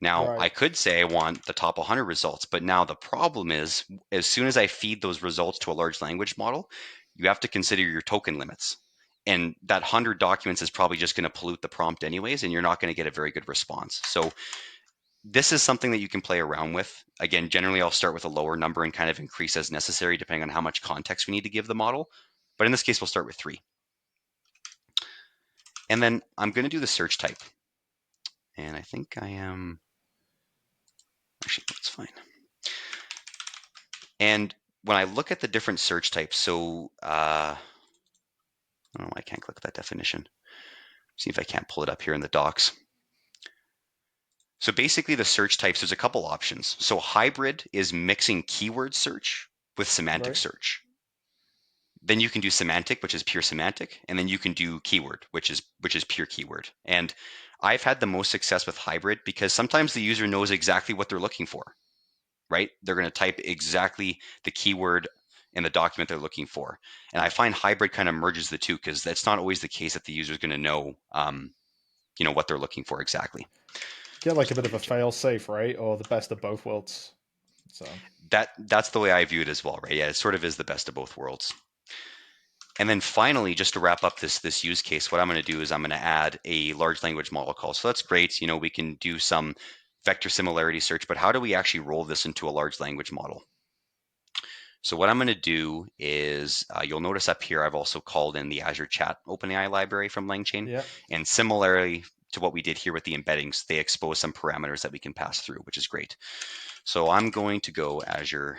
Now, Right. I could say I want the top 100 results, but now the problem is, as soon as I feed those results to a large language model, you have to consider your token limits. And that 100 documents is probably just going to pollute the prompt anyways, and you're not going to get a very good response. So this is something that you can play around with. Again, generally I'll start with a lower number and kind of increase as necessary depending on how much context we need to give the model. But in this case, we'll start with 3. And then I'm going to do the search type. And I think I am, actually, that's fine. And when I look at the different search types, so I don't know why I can't click that definition. See if I can't pull it up here in the docs. So basically the search types, there's a couple options. So hybrid is mixing keyword search with semantic Right. search. Then you can do semantic, which is pure semantic, and then you can do keyword, which is pure keyword. And I've had the most success with hybrid because sometimes the user knows exactly what they're looking for, right? They're going to type exactly the keyword in the document they're looking for. And I find hybrid kind of merges the two because that's not always the case that the user is going to know, what they're looking for exactly. Get like a So bit of a fail safe, right? Or the best of both worlds. So that's the way I view it as well, right? Yeah, it sort of is the best of both worlds. And then finally, just to wrap up this use case, what I'm going to do is I'm going to add a large language model call. So that's great. We can do some vector similarity search, but how do we actually roll this into a large language model? So what I'm going to do is you'll notice up here, I've also called in the Azure Chat OpenAI library from LangChain. yeah. And similarly to what we did here with the embeddings, they expose some parameters that we can pass through, which is great. So I'm going to go Azure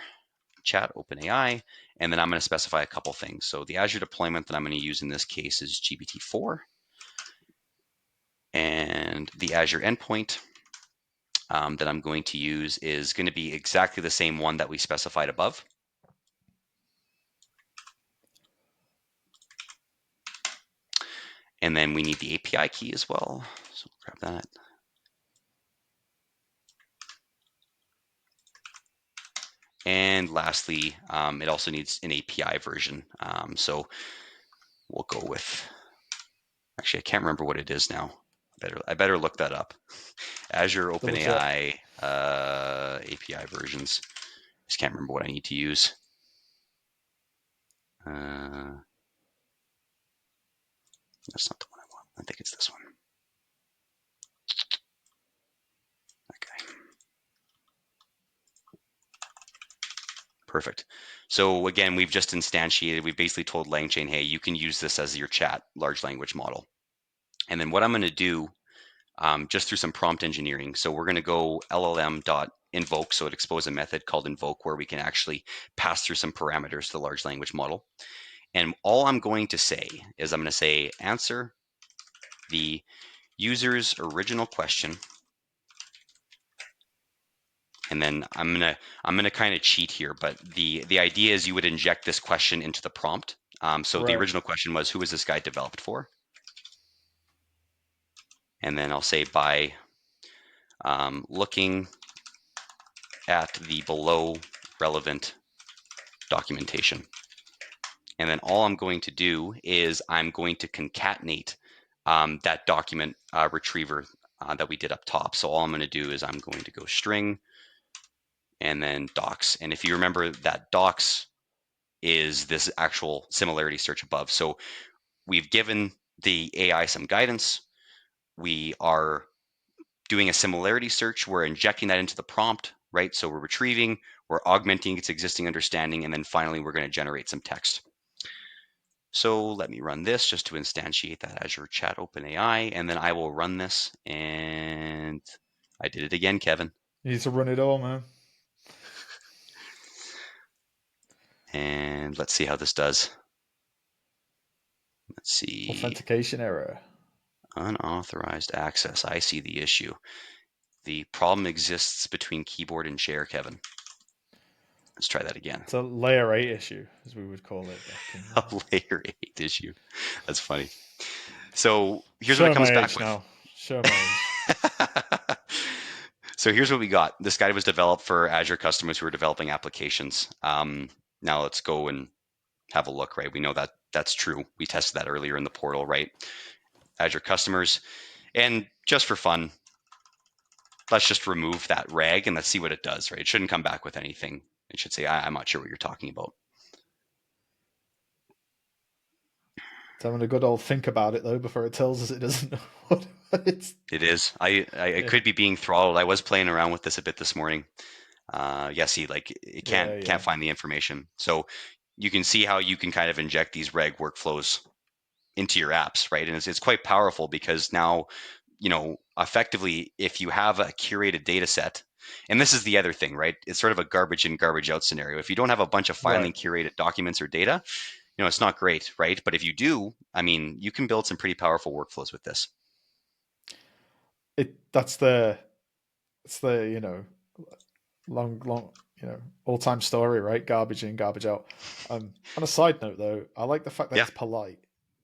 Chat OpenAI, and then I'm going to specify a couple things. So the Azure deployment that I'm going to use in this case is GPT-4, and the Azure endpoint that I'm going to use is going to be exactly the same one that we specified above. And then we need the API key as well. So grab that. And lastly, it also needs an API version. So we'll go with, actually, I can't remember what it is now. I better look that up. Azure Double check. OpenAI API versions. Just can't remember what I need to use. That's not the one I want. I think it's this one. Okay. Perfect. So again, we've just instantiated, we've basically told LangChain, hey, you can use this as your chat large language model. And then what I'm going to do, just through some prompt engineering, so we're going to go llm.invoke, so it exposes a method called invoke where we can actually pass through some parameters to the large language model. And all I'm going to say is I'm going to say answer the user's original question. And then I'm gonna kind of cheat here, but the idea is you would inject this question into the prompt. So the Right. original question was, who is this guy developed for? And then I'll say by looking at the below relevant documentation. And then all I'm going to do is I'm going to concatenate that document retriever that we did up top. So all I'm going to do is I'm going to go string and then docs. And if you remember that docs is this actual similarity search above. So we've given the AI some guidance. We are doing a similarity search. We're injecting that into the prompt, right? So we're retrieving, we're augmenting its existing understanding, and then finally we're going to generate some text. So let me run this just to instantiate that Azure Chat OpenAI, and then I will run this. And I did it again, Kevin. You need to run it all, man. And let's see how this does. Let's see. Authentication error. Unauthorized access. I see the issue. The problem exists between keyboard and chair, Kevin. Let's try that again. It's a layer 8 issue, as we would call it back in. A layer 8 issue. That's funny. So here's what it Show comes my back age with. now. Show my age. So here's what we got. This guide was developed for Azure customers who are developing applications. Now let's go and have a look, right? We know that that's true. We tested that earlier in the portal, right? Azure customers. And just for fun, let's just remove that rag and let's see what it does, right? It shouldn't come back with anything. It should say, I'm not sure what you're talking about. It's having a good old think about it though before it tells us it doesn't know what it's. It is. I Yeah, could be being throttled. I was playing around with this a bit this morning. Yeah, see, like it yeah, can't yeah. find the information. So you can see how you can kind of inject these reg workflows into your apps, right? And it's quite powerful because now, effectively, if you have a curated data set, and this is the other thing, right? It's sort of a garbage in, garbage out scenario. If you don't have a bunch of finely Right. curated documents or data, it's not great, right? But if you do, I mean, you can build some pretty powerful workflows with this. That's the it's the long all time story, right? Garbage in, garbage out. On a side note though, I like the fact that Yeah. it's polite.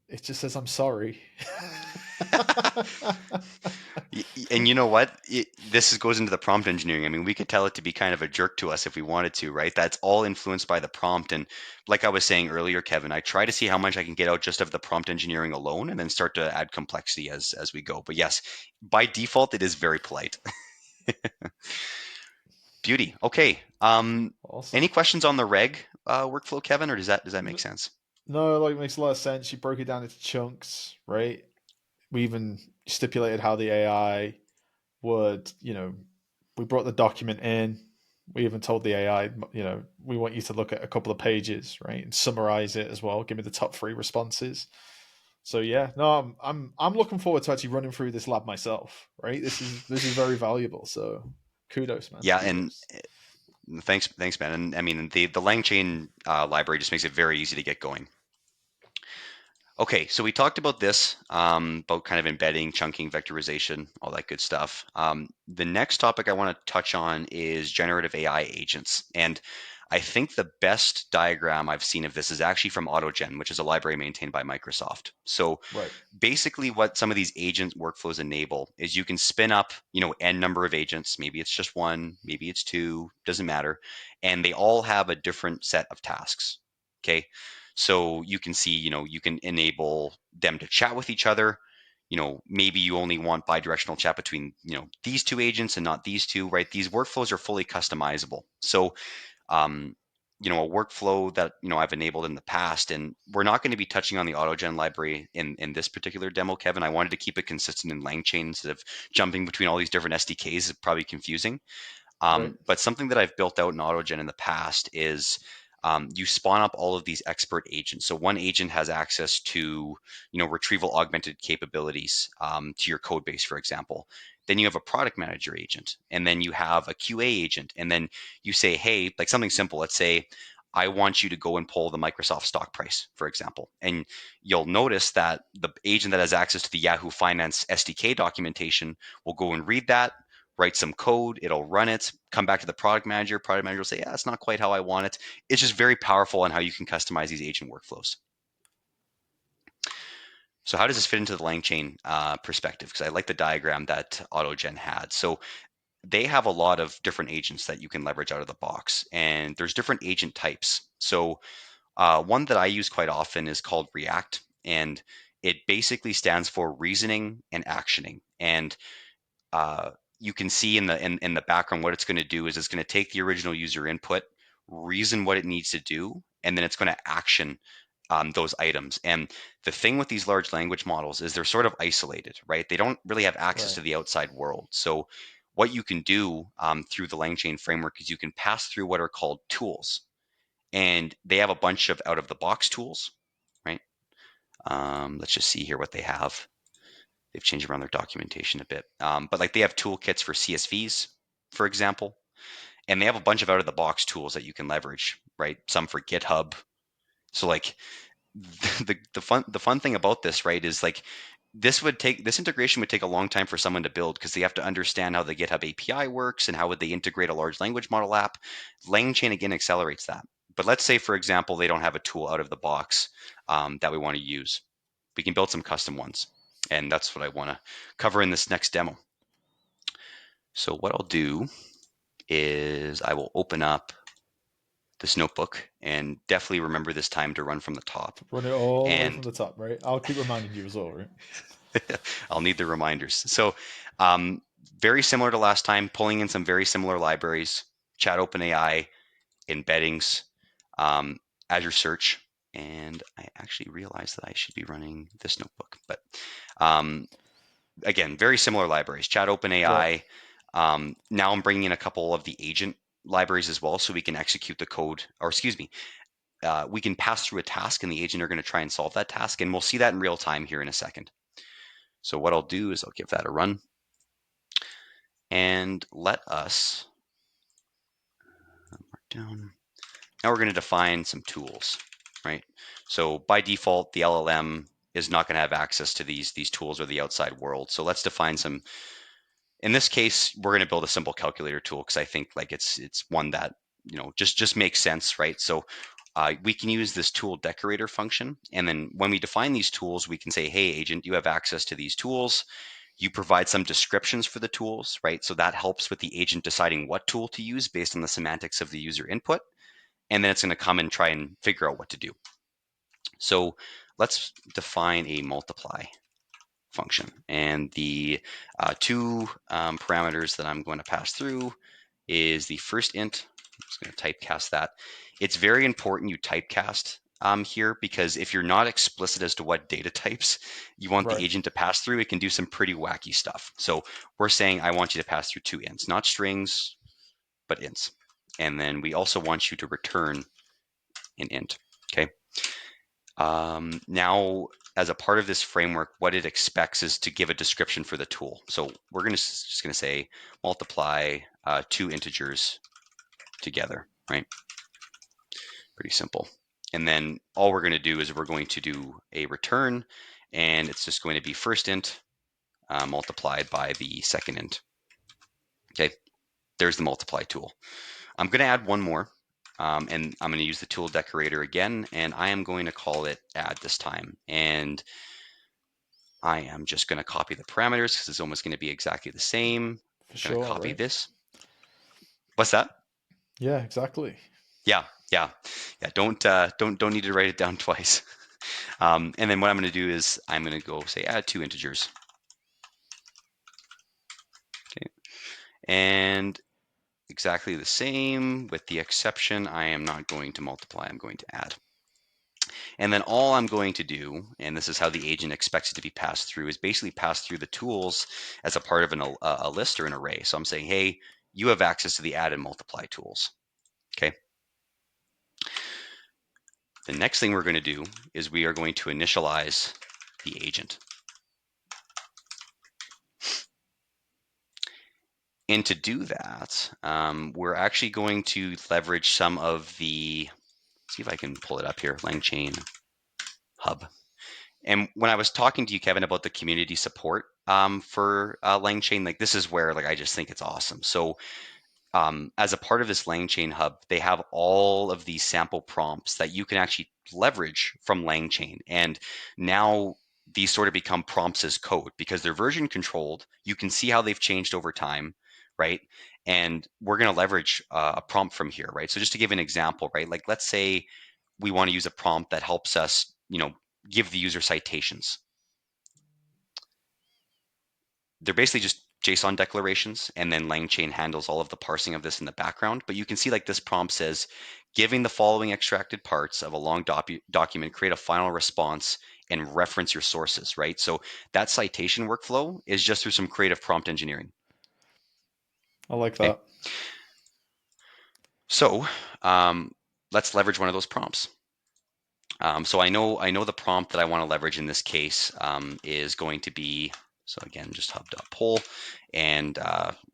It just says I'm sorry. And you know what? This goes into the prompt engineering. I mean, we could tell it to be kind of a jerk to us if we wanted to, right? That's all influenced by the prompt. And like I was saying earlier, Kevin, I try to see how much I can get out just of the prompt engineering alone, and then start to add complexity as we go. But yes, by default, it is very polite. Beauty. Okay. Awesome. Any questions on the reg workflow, Kevin, or does that make sense? No, like it makes a lot of sense. You broke it down into chunks, right? We even stipulated how the AI would, we brought the document in. We even told the AI, we want you to look at a couple of pages, right, and summarize it as well. Give me the top three responses. So yeah, no, I'm looking forward to actually running through this lab myself. Right, this is very valuable. So kudos, man, Yeah, and kudos. thanks, man. And I mean, the LangChain library just makes it very easy to get going. Okay, so we talked about this, about kind of embedding, chunking, vectorization, all that good stuff. The next topic I want to touch on is generative AI agents. And I think the best diagram I've seen of this is actually from AutoGen, which is a library maintained by Microsoft. So Right, basically what some of these agent workflows enable is you can spin up, n number of agents. Maybe it's just one, maybe it's two, doesn't matter. And they all have a different set of tasks. Okay. So you can see, you can enable them to chat with each other. Maybe you only want bidirectional chat between, these two agents and not these two, right? These workflows are fully customizable. So um, a workflow that I've enabled in the past, and we're not going to be touching on the AutoGen library in this particular demo, Kevin. I wanted to keep it consistent in LangChain instead of jumping between all these different SDKs. It's probably confusing. right, But something that I've built out in AutoGen in the past is you spawn up all of these expert agents. So one agent has access to, retrieval augmented capabilities to your code base, for example. Then you have a product manager agent, and then you have a QA agent, and then you say, hey, like something simple. Let's say I want you to go and pull the Microsoft stock price, for example. And you'll notice that the agent that has access to the Yahoo Finance SDK documentation will go and read that, write some code, it'll run it, come back to the product manager will say, yeah, it's not quite how I want it. It's just very powerful on how you can customize these agent workflows. So how does this fit into the LangChain perspective? Because I like the diagram that AutoGen had. So they have a lot of different agents that you can leverage out of the box, and there's different agent types. So one that I use quite often is called React, and it basically stands for reasoning and actioning. And uh, you can see in the background what it's going to do is it's going to take the original user input, reason what it needs to do, and then it's going to action those items. And the thing with these large language models is they're sort of isolated, right? They don't really have access right. to the outside world. So what you can do through the LangChain framework is you can pass through what are called tools, and they have a bunch of out of the box tools, right? Let's just see here what they have. They've changed around their documentation a bit. But like they have toolkits for CSVs, for example, and they have a bunch of out of the box tools that you can leverage, right? Some for GitHub. So like the fun thing about this, right, is like this integration would take a long time for someone to build because they have to understand how the GitHub API works and how would they integrate a large language model app. LangChain again accelerates that. But let's say, for example, they don't have a tool out of the box that we want to use. We can build some custom ones, and that's what I want to cover in this next demo. So what I'll do is I will open up this notebook and definitely remember this time to run from the top. Run it all the way from And the top, right? I'll keep reminding you as well, right? I'll need the reminders. So, um, very similar to last time, pulling in some very similar libraries, Chat OpenAI, embeddings, um, Azure Search, and I actually realized that I should be running this notebook. But um, again, very similar libraries, Chat Right. OpenAI. Now I'm bringing in a couple of the agent libraries as well, so we can execute the code, or excuse me, we can pass through a task, and the agent are going to try and solve that task, and we'll see that in real time here in a second. So what I'll do is I'll give that a run. And let us mark down. Now we're going to define some tools, right? So by default, the LLM is not going to have access to these tools or the outside world. So let's define some. In this case, we're going to build a simple calculator tool because I think like it's one that just makes sense, right? So we can use this tool decorator function, and then when we define these tools, we can say, "Hey, agent, you have access to these tools." You provide some descriptions for the tools, right? So that helps with the agent deciding what tool to use based on the semantics of the user input. And then it's going to come and try and figure out what to do. So let's define a multiply function. And the two parameters that I'm going to pass through is the first int. I'm just going to typecast that. It's very important you typecast here because if you're not explicit as to what data types you want the Right. agent to pass through, it can do some pretty wacky stuff. So we're saying I want you to pass through two ints, not strings, but ints. And then we also want you to return an int. Okay. Now, as a part of this framework, what it expects is to give a description for the tool. So we're just going to say multiply two integers together, right? Pretty simple. And then all we're going to do is we're going to do a return, and it's just going to be first int multiplied by the second int. Okay, there's the multiply tool. I'm going to add one more, and I'm going to use the tool decorator again, and I am going to call it add this time. And I am just going to copy the parameters because it's almost going to be exactly the same. For I'm going to sure, copy right? this. What's that? Yeah, exactly. Yeah, yeah, yeah. Don't need to write it down twice. And then what I'm going to do is I'm going to go say add two integers. Okay, and exactly the same with the exception I am not going to multiply. I'm going to add. And then all I'm going to do, and this is how the agent expects it to be passed through, is basically pass through the tools as a part of a list or an array. So I'm saying, hey, you have access to the add and multiply tools. Okay. The next thing we're going to do is we are going to initialize the agent. And to do that, we're actually going to leverage some of the, see if I can pull it up here, LangChain Hub. And when I was talking to you, Kevin, about the community support for LangChain, like this is where like I just think it's awesome. So as a part of this LangChain hub, they have all of these sample prompts that you can actually leverage from LangChain. And now these sort of become prompts as code because they're version controlled. You can see how they've changed over time, right? And we're going to leverage a prompt from here, right? So just to give an example, right? Like let's say we want to use a prompt that helps us, give the user citations. They're basically just JSON declarations, and then LangChain handles all of the parsing of this in the background. But you can see like this prompt says, giving the following extracted parts of a long document, create a final response and reference your sources, right? So that citation workflow is just through some creative prompt engineering. I like Okay. that. So let's leverage one of those prompts. So I know the prompt that I want to leverage in this case is going to be, so again, just hub.poll. And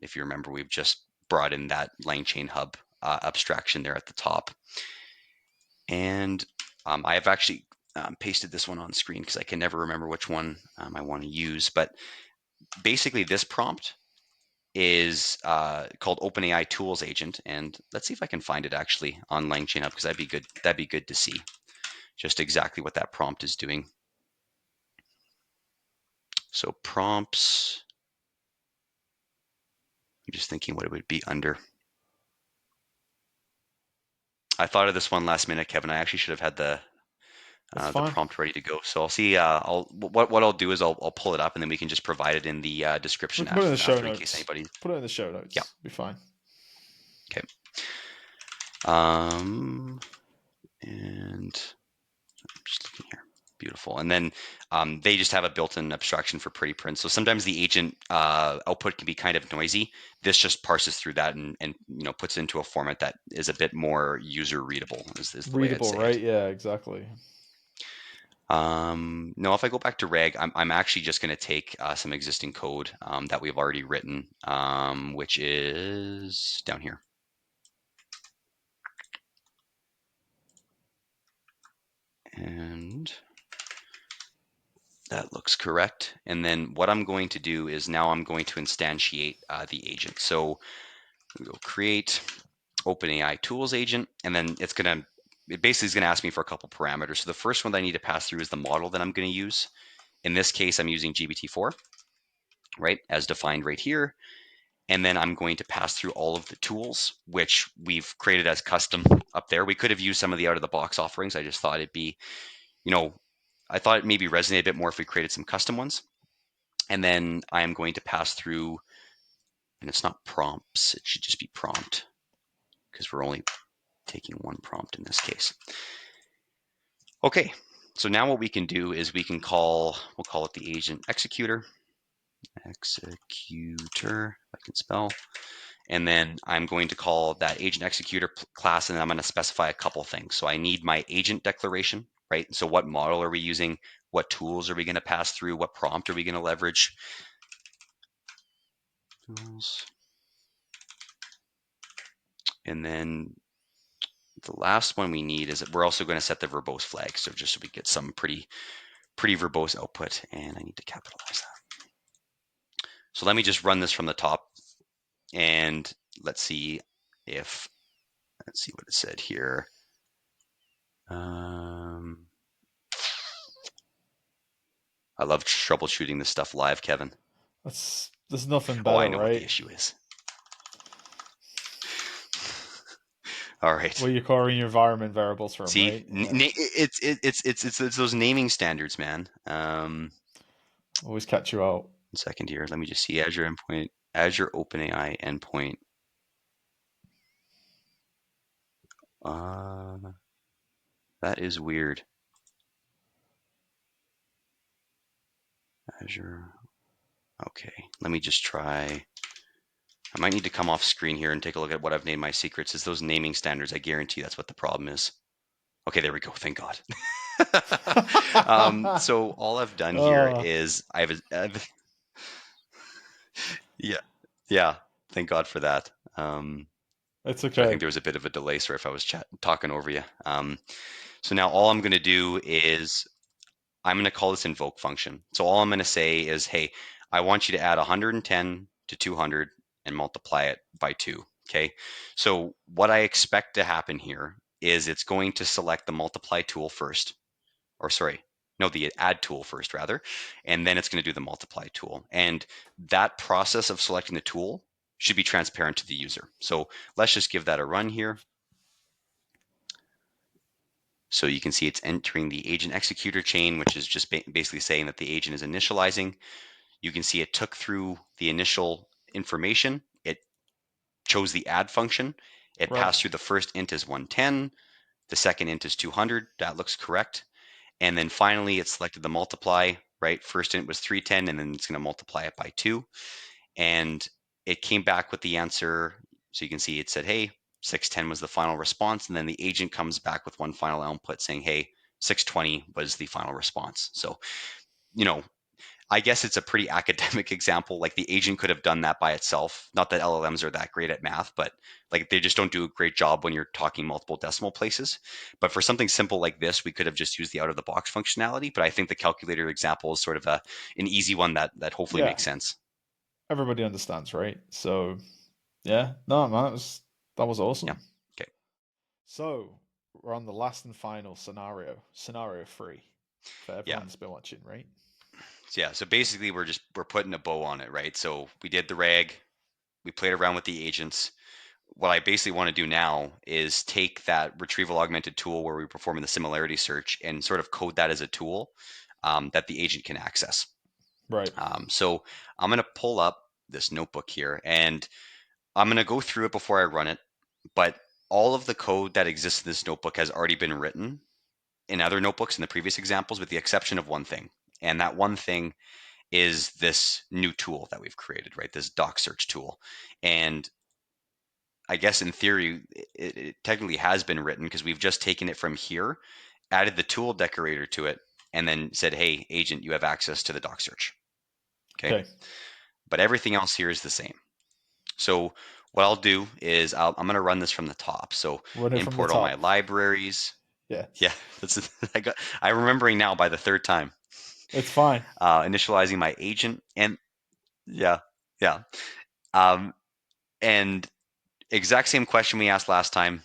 if you remember, we've just brought in that LangChain hub abstraction there at the top. And I have actually pasted this one on screen because I can never remember which one I want to use. But basically, this prompt is called OpenAI Tools Agent. And let's see if I can find it actually on LangChain Hub, because that'd be good. That'd be good to see just exactly what that prompt is doing. So prompts, I'm just thinking what it would be under. I thought of this one last minute, Kevin. I actually should have had That's the fine. prompt ready to go. So I'll see. What I'll do is I'll pull it up, and then we can just provide it in the We description can put it in the show after, in case notes. anybody. Put it in the show Yeah. notes. Be fine. Okay. And I'm just looking here. Beautiful. And then they just have a built-in abstraction for pretty prints. So sometimes the agent output can be kind of noisy. This just parses through that and puts it into a format that is a bit more user readable, is the way I'd Readable, say it. right? Yeah, exactly. No, if I go back to reg, I'm actually just going to take some existing code that we've already written, which is down here. And that looks correct. And then what I'm going to do is now I'm going to instantiate the agent. So we go create OpenAI tools agent, and then it basically is going to ask me for a couple parameters. So the first one that I need to pass through is the model that I'm going to use. In this case, I'm using GPT-4, right, as defined right here. And then I'm going to pass through all of the tools, which we've created as custom up there. We could have used some of the out-of-the-box offerings. I just thought it'd be, I thought it maybe resonate a bit more if we created some custom ones. And then I am going to pass through, and it's not prompts, it should just be prompt, because we're only taking one prompt in this case. Okay, so now what we can do is we'll call it the agent executor, if I can spell. And then I'm going to call that agent executor class, and I'm going to specify a couple things. So I need my agent declaration, right? So what model are we using? What tools are we going to pass through? What prompt are we going to leverage? Tools. And then the last one we need is that we're also going to set the verbose flag. So just so we get some pretty verbose output, and I need to capitalize that. So let me just run this from the top, and let's see what it said here. I love troubleshooting this stuff live, Kevin. There's nothing Oh, I better, know what the right? issue is. All right. Where you're calling your environment variables from, See, right? Yeah. it's those naming standards, man. Always catch you out. 1 second here. Let me just see Azure endpoint, Azure OpenAI endpoint. That is weird. Azure. Okay, let me just try. I might need to come off screen here and take a look at what I've named my secrets. It's those naming standards. I guarantee that's what the problem is. Okay, there we go. Thank God. So all I've done here Oh, is yeah, yeah. Thank God for that. it's So I think okay. there was a bit of a delay. Sorry if I was talking over you. So now all I'm going to do is I'm going to call this invoke function. So all I'm going to say is, hey, I want you to add 110 to 200 and multiply it by 2. Okay. So what I expect to happen here is it's going to select the multiply tool first, or sorry, no, the add tool first rather, and then it's going to do the multiply tool. And that process of selecting the tool should be transparent to the user. So let's just give that a run here. So you can see it's entering the agent executor chain, which is just basically saying that the agent is initializing. You can see it took through the initial information. It chose the add function. It Right. passed through the first int is 110. The second int is 200. That looks correct. And then finally, it selected the multiply, right? First int was 310, and then it's going to multiply it by 2. And it came back with the answer. So you can see it said, hey, 610 was the final response. And then the agent comes back with one final output saying, hey, 620 was the final response. So, you know, I guess it's a pretty academic example. Like the agent could have done that by itself. Not that LLMs are that great at math, but like they just don't do a great job when you're talking multiple decimal places. But for something simple like this, we could have just used the out of the box functionality. But I think the calculator example is sort of an easy one that hopefully Yeah, makes sense. everybody understands, right? So yeah, no, man, that was Yeah. awesome. Okay. So we're on the last and final scenario 3 for Yeah. everyone that's been watching, right? So yeah. So basically, we're putting a bow on it, right? So we did the rag. We played around with the agents. What I basically want to do now is take that retrieval augmented tool where we're performing the similarity search and sort of code that as a tool that the agent can access. Right. So I'm going to pull up this notebook here and I'm going to go through it before I run it. But all of the code that exists in this notebook has already been written in other notebooks in the previous examples, with the exception of one thing. And that one thing is this new tool that we've created, right? This doc search tool. And I guess in theory, it technically has been written because we've just taken it from here, added the tool decorator to it, and then said, hey, agent, you have access to the doc search. Okay. Okay. But everything else here is the same. So what I'll do is I'm going to run this from the top. So Run it from the import all my top. libraries. Yeah, Yes. that's I'm remembering now by the third time. It's fine. Initializing my agent and yeah, yeah. Um, and exact same question we asked last time.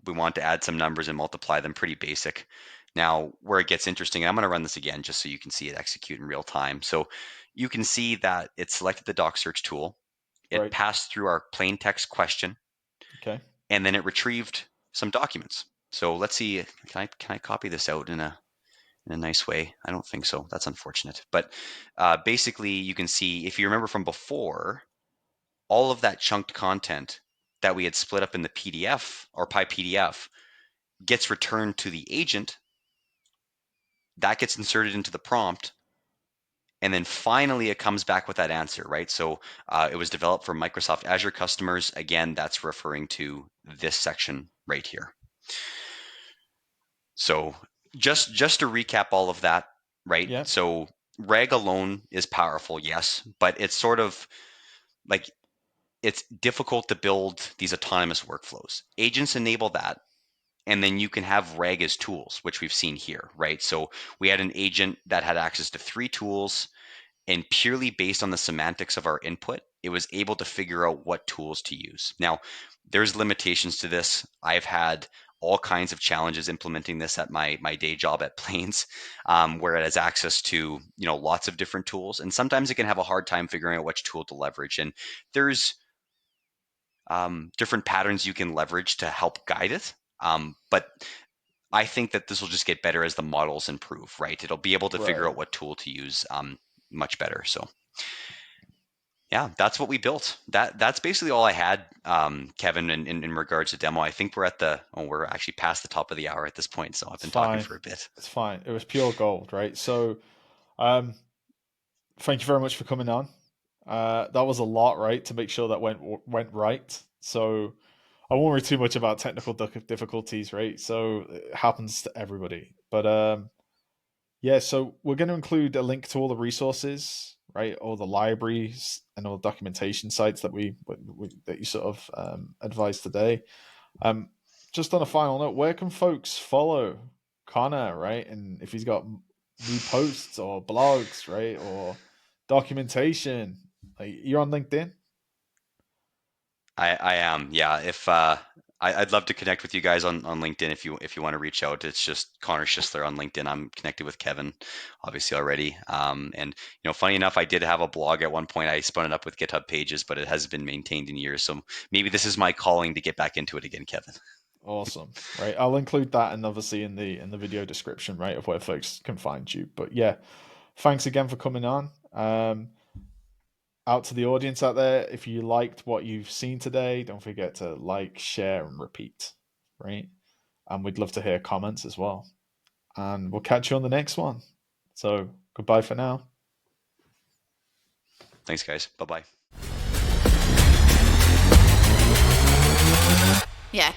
We want to add some numbers and multiply them, pretty basic. Now, where it gets interesting, I'm going to run this again just so you can see it execute in real time. So you can see that it selected the doc search tool. It Right. passed through our plain text question, Okay. and then it retrieved some documents. So let's see, can I copy this out in a nice way? I don't think so. That's unfortunate. But basically, you can see, if you remember from before, all of that chunked content that we had split up in the PDF or PyPDF gets returned to the agent. That gets inserted into the prompt. And then finally, it comes back with that answer, right? So it was developed for Microsoft Azure customers. Again, that's referring to this section right here. So just to recap all of that, right? Yeah. So RAG alone is powerful, yes, but it's sort of like it's difficult to build these autonomous workflows. Agents enable that, and then you can have RAG as tools, which we've seen here, right? So we had an agent that had access to 3 tools, and purely based on the semantics of our input, it was able to figure out what tools to use. Now, there's limitations to this. I've had all kinds of challenges implementing this at my day job at Plains, where it has access to lots of different tools, and sometimes it can have a hard time figuring out which tool to leverage. And there's different patterns you can leverage to help guide it. But I think that this will just get better as the models improve, right? It'll be able to figure Right. out what tool to use much better. So yeah, that's what we built. That's basically all I had, Kevin, in regards to demo. I think we're actually past the top of the hour at this point, so I've It's been talking fine. for a bit. It's fine. It was pure gold, right? So, um, thank you very much for coming on. That was a lot, right? To make sure that went right. So, I won't worry too much about technical difficulties, right? So it happens to everybody. But yeah, so we're going to include a link to all the resources, right? All the libraries and all the documentation sites that that you sort of advised today. Um, just on a final note, where can folks follow Connor, right? And if he's got new posts or blogs, right, or documentation, like you're on LinkedIn. I am, yeah. If I'd love to connect with you guys on LinkedIn if you want to reach out. It's just Conner Schiissler on LinkedIn. I'm connected with Kevin, obviously already. And funny enough, I did have a blog at one point. I spun it up with GitHub pages, but it has been maintained in years. So maybe this is my calling to get back into it again, Kevin. Awesome, right? I'll include that and obviously in the video description, right, of where folks can find you. But yeah, thanks again for coming on. Out to the audience out there, if you liked what you've seen today, don't forget to like, share, and repeat, right? And we'd love to hear comments as well. And we'll catch you on the next one. So goodbye for now. Thanks, guys. Bye bye. Yeah.